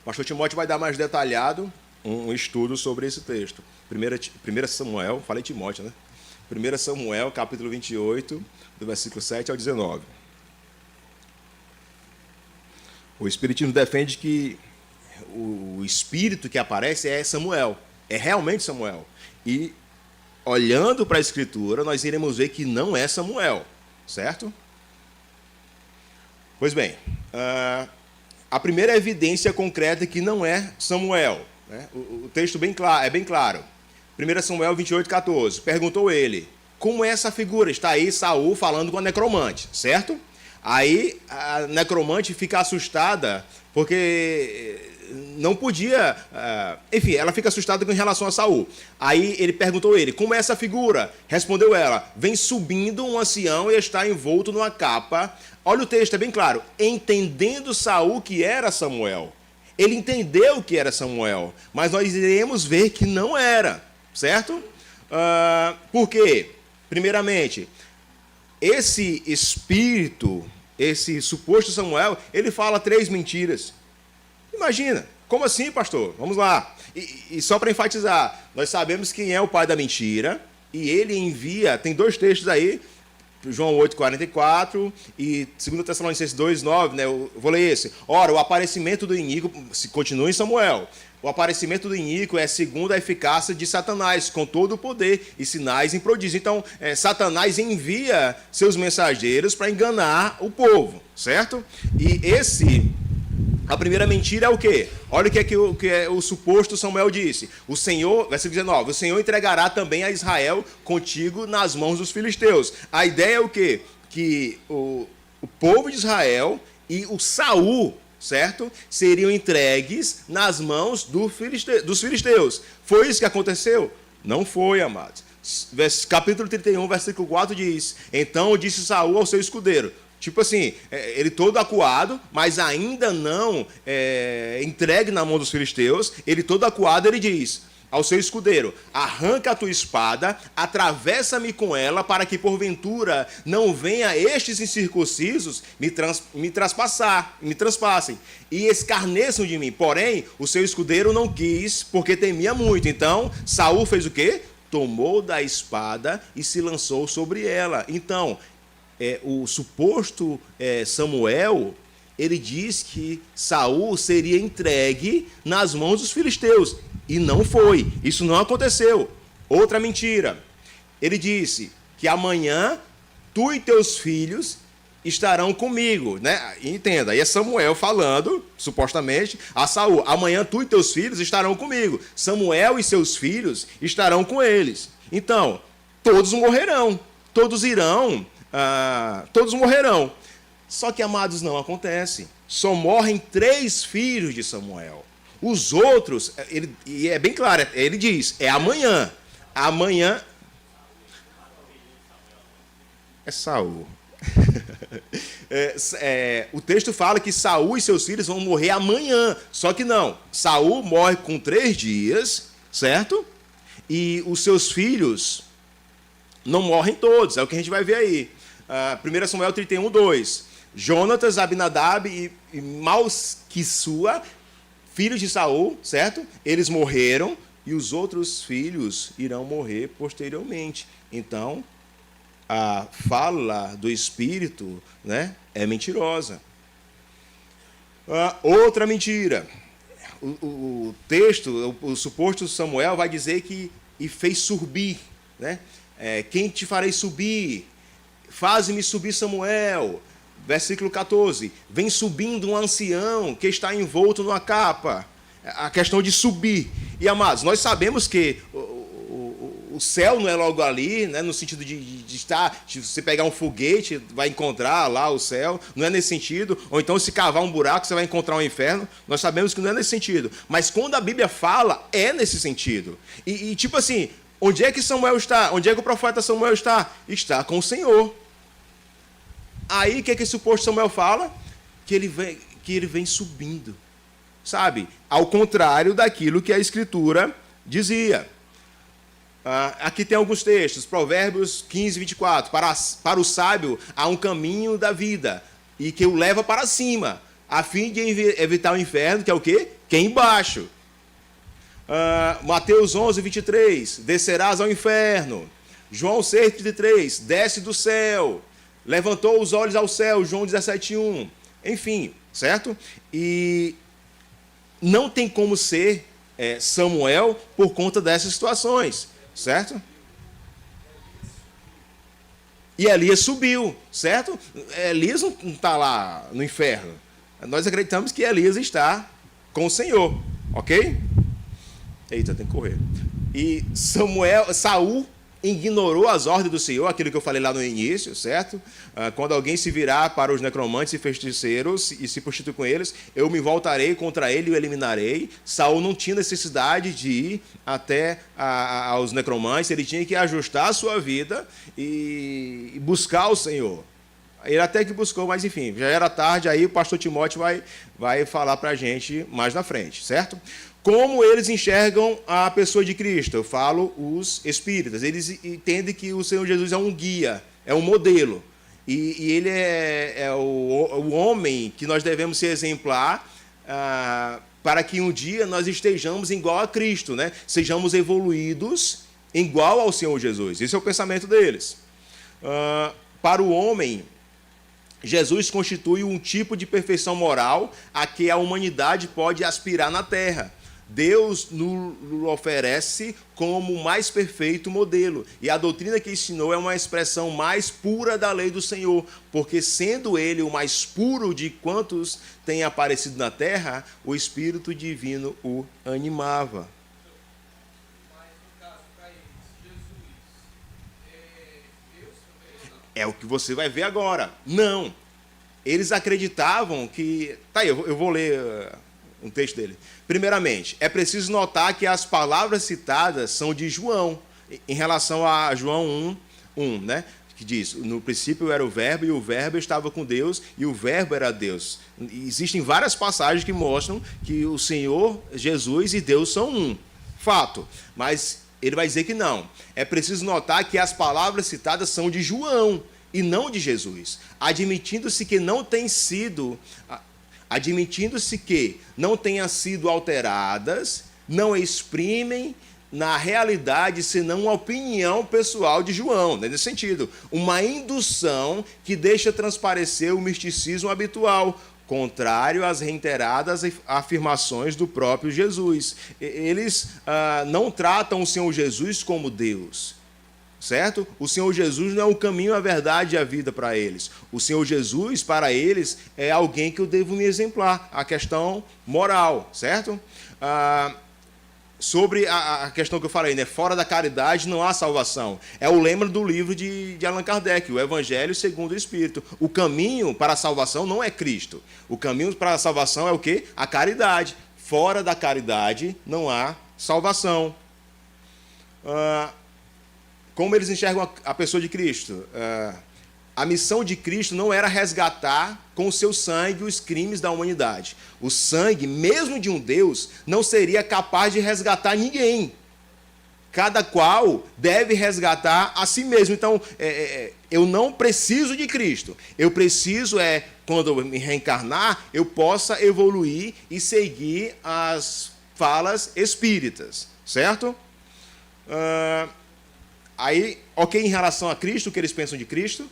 O pastor Timóteo vai dar mais detalhado um estudo sobre esse texto. 1 Samuel, falei Timóteo, né? 1 Samuel, capítulo 28, do versículo 7 ao 19. O Espiritismo defende que o espírito que aparece é Samuel, é realmente Samuel. E, olhando para a Escritura, nós iremos ver que não é Samuel, certo? Pois bem, a primeira evidência concreta é que não é Samuel. O texto é bem claro. 1 Samuel 28, 14. Perguntou ele: como é essa figura? Está aí Saul falando com a necromante, certo? Aí a necromante fica assustada, porque não podia... enfim, ela fica assustada com relação a Saul. Aí ele perguntou ele: como é essa figura? Respondeu ela: vem subindo um ancião e está envolto numa capa. Olha o texto, é bem claro. Entendendo Saul que era Samuel. Ele entendeu que era Samuel, mas nós iremos ver que não era, certo? Por quê? Primeiramente, esse espírito, esse suposto Samuel, ele fala 3 mentiras. Imagina, como assim, pastor? Vamos lá. E só para enfatizar, nós sabemos quem é o pai da mentira, e ele envia, tem 2 textos aí, João 8,44 e 2 Tessalonicenses 2,9, né? Eu vou ler esse. Ora, o aparecimento do iníquo, se continua em Samuel, o aparecimento do iníquo é segundo a eficácia de Satanás, com todo o poder e sinais em prodígio. Então, Satanás envia seus mensageiros para enganar o povo, certo? E a primeira mentira é o quê? Olha o que o suposto Samuel disse. O Senhor, versículo 19, o Senhor entregará também a Israel contigo nas mãos dos filisteus. A ideia é o quê? Que o povo de Israel e o Saul, certo? Seriam entregues nas mãos dos filisteus. Foi isso que aconteceu? Não foi, amados. Capítulo 31, versículo 4 diz: então disse Saul ao seu escudeiro. Tipo assim, ele todo acuado, mas ainda não entregue na mão dos filisteus. Ele todo acuado, ele diz ao seu escudeiro: arranca a tua espada, atravessa-me com ela, para que porventura não venha estes incircuncisos me traspassem e escarneçam de mim. Porém, o seu escudeiro não quis, porque temia muito. Então, Saul fez o quê? Tomou da espada e se lançou sobre ela. Então, o suposto Samuel, ele diz que Saul seria entregue nas mãos dos filisteus. E não foi. Isso não aconteceu. Outra mentira. Ele disse que amanhã tu e teus filhos estarão comigo, né? Entenda, aí é Samuel falando, supostamente, a Saul: amanhã tu e teus filhos estarão comigo. Samuel e seus filhos estarão com eles. Então, todos morrerão, todos irão, todos morrerão. Só que, amados, não acontece. Só morrem 3 filhos de Samuel. Os outros, e é bem claro, ele diz, é amanhã. Amanhã é Saul. O texto fala que Saul e seus filhos vão morrer amanhã. Só que não. Saul morre com 3 dias, certo? E os seus filhos não morrem todos. É o que a gente vai ver aí. 1 Samuel 31, 2. Jonatas, Abinadab e Malquissua, filhos de Saul, certo? Eles morreram e os outros filhos irão morrer posteriormente. Então, a fala do Espírito, né, é mentirosa. Outra mentira. O texto, o suposto Samuel vai dizer que e fez subir, né? Quem te farei subir? Faze-me subir, Samuel. Versículo 14. Vem subindo um ancião que está envolto numa capa. A questão de subir. E, amados, nós sabemos que o céu não é logo ali, né, no sentido de estar, se você pegar um foguete, vai encontrar lá o céu, não é nesse sentido. Ou então, se cavar um buraco, você vai encontrar um inferno. Nós sabemos que não é nesse sentido. Mas quando a Bíblia fala, é nesse sentido. E tipo assim, onde é que Samuel está? Onde é que o profeta Samuel está? Está com o Senhor. Aí, o que esse suposto Samuel fala? Que ele vem subindo. Sabe? Ao contrário daquilo que a Escritura dizia. Aqui tem alguns textos. Provérbios 15, 24. Para o sábio há um caminho da vida, e que o leva para cima, a fim de evitar o inferno, que é o quê? Que é embaixo. Mateus 11, 23. Descerás ao inferno. João 6, 33. Desce do céu. Levantou os olhos ao céu, João 17, 1. Enfim, certo? E não tem como ser Samuel por conta dessas situações, certo? E Elias subiu, certo? Elias não está lá no inferno. Nós acreditamos que Elias está com o Senhor, ok? Eita, tem que correr. E Saul ignorou as ordens do Senhor, aquilo que eu falei lá no início, certo? Quando alguém se virar para os necromantes e feiticeiros e se prostituir com eles, eu me voltarei contra ele e o eliminarei. Saul não tinha necessidade de ir até aos necromantes, ele tinha que ajustar a sua vida e buscar o Senhor. Ele até que buscou, mas enfim, já era tarde, aí o pastor Timóteo vai falar para a gente mais na frente, certo? Como eles enxergam a pessoa de Cristo? Eu falo os espíritas. Eles entendem que o Senhor Jesus é um guia, é um modelo. E ele é o homem que nós devemos ser exemplar para que um dia nós estejamos igual a Cristo, né? Sejamos evoluídos igual ao Senhor Jesus. Esse é o pensamento deles. Para o homem, Jesus constitui um tipo de perfeição moral a que a humanidade pode aspirar na Terra. Deus nos oferece como o mais perfeito modelo. E a doutrina que ensinou é uma expressão mais pura da lei do Senhor, porque sendo ele o mais puro de quantos têm aparecido na terra, o Espírito Divino o animava. É o que você vai ver agora. Não. Eles acreditavam que... Tá aí, eu vou ler um texto dele. Primeiramente, é preciso notar que as palavras citadas são de João, em relação a João 1, né? Que diz, no princípio era o verbo, e o verbo estava com Deus, e o verbo era Deus. Existem várias passagens que mostram que o Senhor, Jesus e Deus são um. Fato. Mas ele vai dizer que não. É preciso notar que as palavras citadas são de João, e não de Jesus. Admitindo-se que não tenham sido alteradas, não exprimem na realidade senão uma opinião pessoal de João, nesse sentido, uma indução que deixa transparecer o misticismo habitual, contrário às reiteradas afirmações do próprio Jesus. Eles não tratam o Senhor Jesus como Deus, certo? O Senhor Jesus não é o caminho, a verdade e a vida para eles. O Senhor Jesus, para eles, é alguém que eu devo me exemplar. A questão moral, certo? Sobre a questão que eu falei, né? Fora da caridade não há salvação. É o lema do livro de Allan Kardec, o Evangelho segundo o Espírito. O caminho para a salvação não é Cristo. O caminho para a salvação é o quê? A caridade. Fora da caridade não há salvação. Como eles enxergam a pessoa de Cristo? A missão de Cristo não era resgatar com o seu sangue os crimes da humanidade. O sangue, mesmo de um Deus, não seria capaz de resgatar ninguém. Cada qual deve resgatar a si mesmo. Então, eu não preciso de Cristo. Eu preciso, quando eu me reencarnar, eu possa evoluir e seguir as falas espíritas. Certo? Aí, ok, em relação a Cristo, o que eles pensam de Cristo?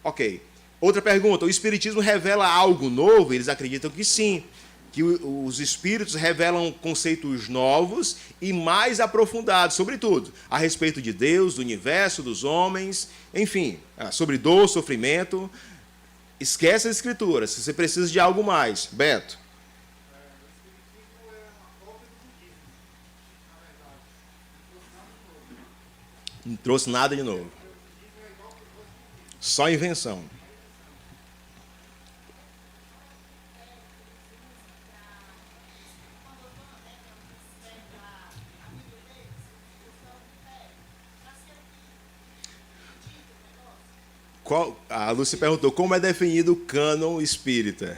Ok. Outra pergunta, o Espiritismo revela algo novo? Eles acreditam que sim, que os Espíritos revelam conceitos novos e mais aprofundados, sobretudo, a respeito de Deus, do universo, dos homens, enfim, sobre dor, sofrimento. Esquece as Escrituras, se você precisa de algo mais. Beto. Não trouxe nada de novo. Só invenção. A Lúcia perguntou como é definido o cânon espírita.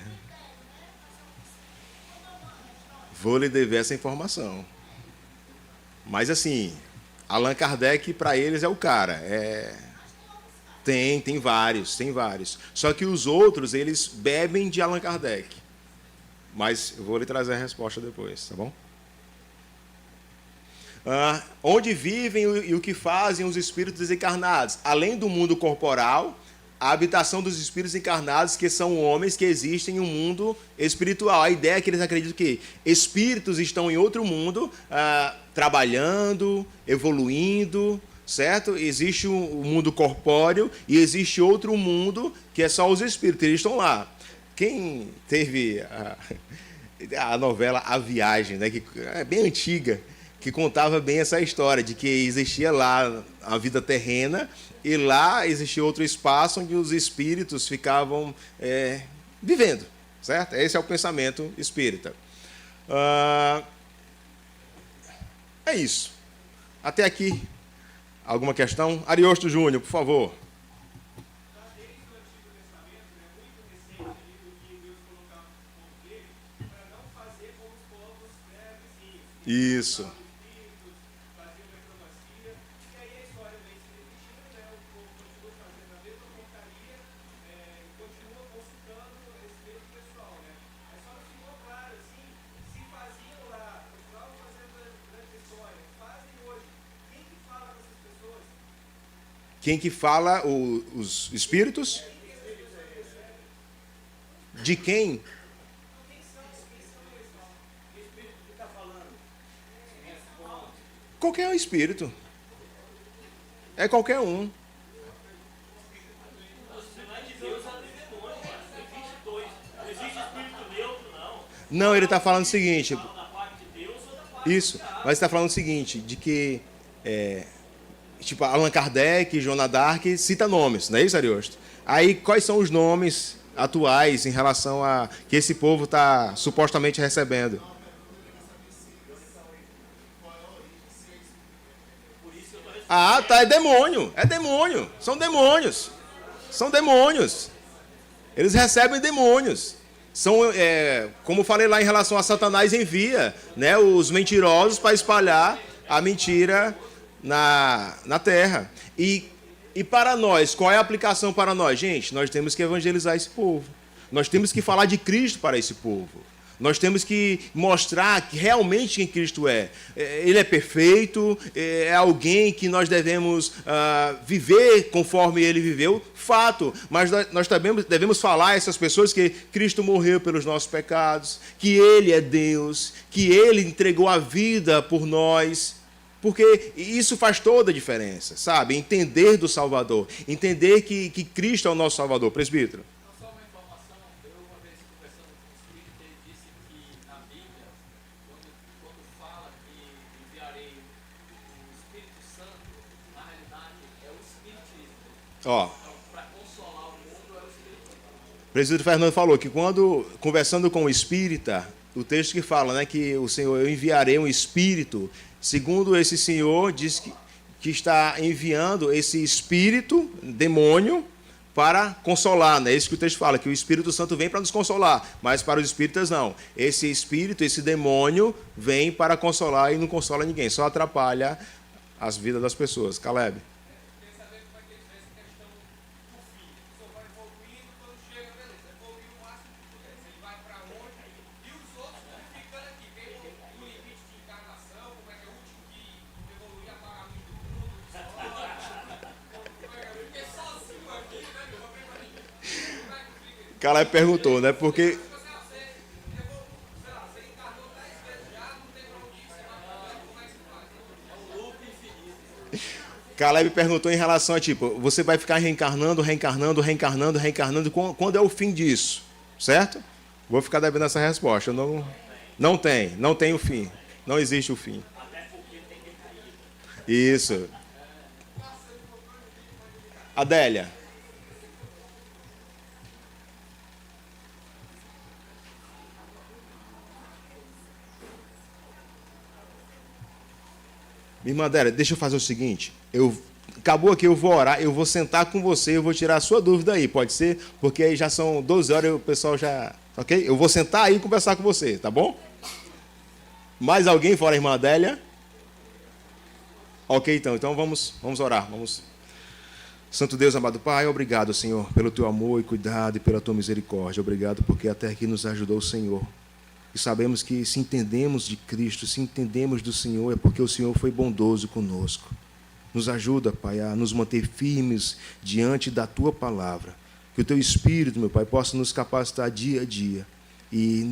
Vou lhe dever essa informação. Mas assim, Allan Kardec para eles é o cara. Tem vários. Só que os outros, eles bebem de Allan Kardec. Mas eu vou lhe trazer a resposta depois, tá bom? Onde vivem e o que fazem os espíritos desencarnados? Além do mundo corporal, a habitação dos espíritos encarnados, que são homens que existem em um mundo espiritual. A ideia é que eles acreditam que espíritos estão em outro mundo, trabalhando, evoluindo, certo? Existe um mundo corpóreo e existe outro mundo que é só os espíritos, eles estão lá. Quem teve a novela A Viagem, né, que é bem antiga, que contava bem essa história de que existia lá a vida terrena e lá existia outro espaço onde os espíritos ficavam vivendo, certo? Esse é o pensamento espírita. É isso. Até aqui. Alguma questão? Ariosto Júnior, por favor. Isso. Quem que fala? Os espíritos? De quem? Qualquer espírito. É qualquer um. Não, ele está falando o seguinte. Isso, mas está falando o seguinte, de que tipo, Allan Kardec, Joana d'Arc, cita nomes, não é isso, Ariosto? Aí, quais são os nomes atuais em relação a que esse povo está supostamente recebendo? Tá, é demônio, são demônios, eles recebem demônios. São, como falei lá em relação a Satanás envia, né, os mentirosos para espalhar a mentira na terra. E para nós, qual é a aplicação para nós? Gente, nós temos que evangelizar esse povo. Nós temos que falar de Cristo para esse povo. Nós temos que mostrar que realmente quem Cristo é. Ele é perfeito, é alguém que nós devemos viver conforme ele viveu, fato. Mas nós também devemos falar a essas pessoas que Cristo morreu pelos nossos pecados, que ele é Deus, que ele entregou a vida por nós. Porque isso faz toda a diferença, sabe? Entender do Salvador, entender que Cristo é o nosso Salvador. Presbítero. Só uma informação, eu uma vez conversando com o Espírito, ele disse que na Bíblia, quando fala que enviarei o Espírito Santo, na realidade é o Espiritismo. Ó, Então, para consolar o mundo é o Espiritismo. o presbítero Fernando falou que quando, conversando com o espírita, o texto que fala, né, que o Senhor, eu enviarei um espírito, segundo esse Senhor, diz que está enviando esse espírito, demônio, para consolar, né? É isso que o texto fala, que o Espírito Santo vem para nos consolar, mas para os espíritas não. Esse espírito, esse demônio, vem para consolar e não consola ninguém, só atrapalha as vidas das pessoas. Caleb. Caleb perguntou, né? Porque Caleb perguntou em relação a tipo, você vai ficar reencarnando, quando é o fim disso, certo? Vou ficar devendo essa resposta. Não tem o fim, não existe o fim. Isso. Adélia. Minha irmã Adélia, deixa eu fazer o seguinte. Acabou aqui, eu vou orar, eu vou sentar com você, eu vou tirar a sua dúvida aí, pode ser? Porque aí já são 12 horas e o pessoal já... Ok? Eu vou sentar aí e conversar com você, tá bom? Mais alguém fora a irmã Adélia? Ok, então vamos orar. Santo Deus, amado Pai, obrigado, Senhor, pelo teu amor e cuidado e pela tua misericórdia. Obrigado porque até aqui nos ajudou o Senhor. E sabemos que se entendemos de Cristo, se entendemos do Senhor, é porque o Senhor foi bondoso conosco. Nos ajuda, Pai, a nos manter firmes diante da Tua palavra. Que o Teu Espírito, meu Pai, possa nos capacitar dia a dia. E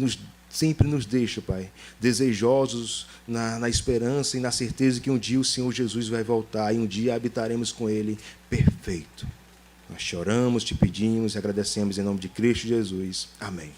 sempre nos deixa, Pai, desejosos na esperança e na certeza que um dia o Senhor Jesus vai voltar e um dia habitaremos com Ele perfeito. Nós choramos, te pedimos e agradecemos em nome de Cristo Jesus. Amém.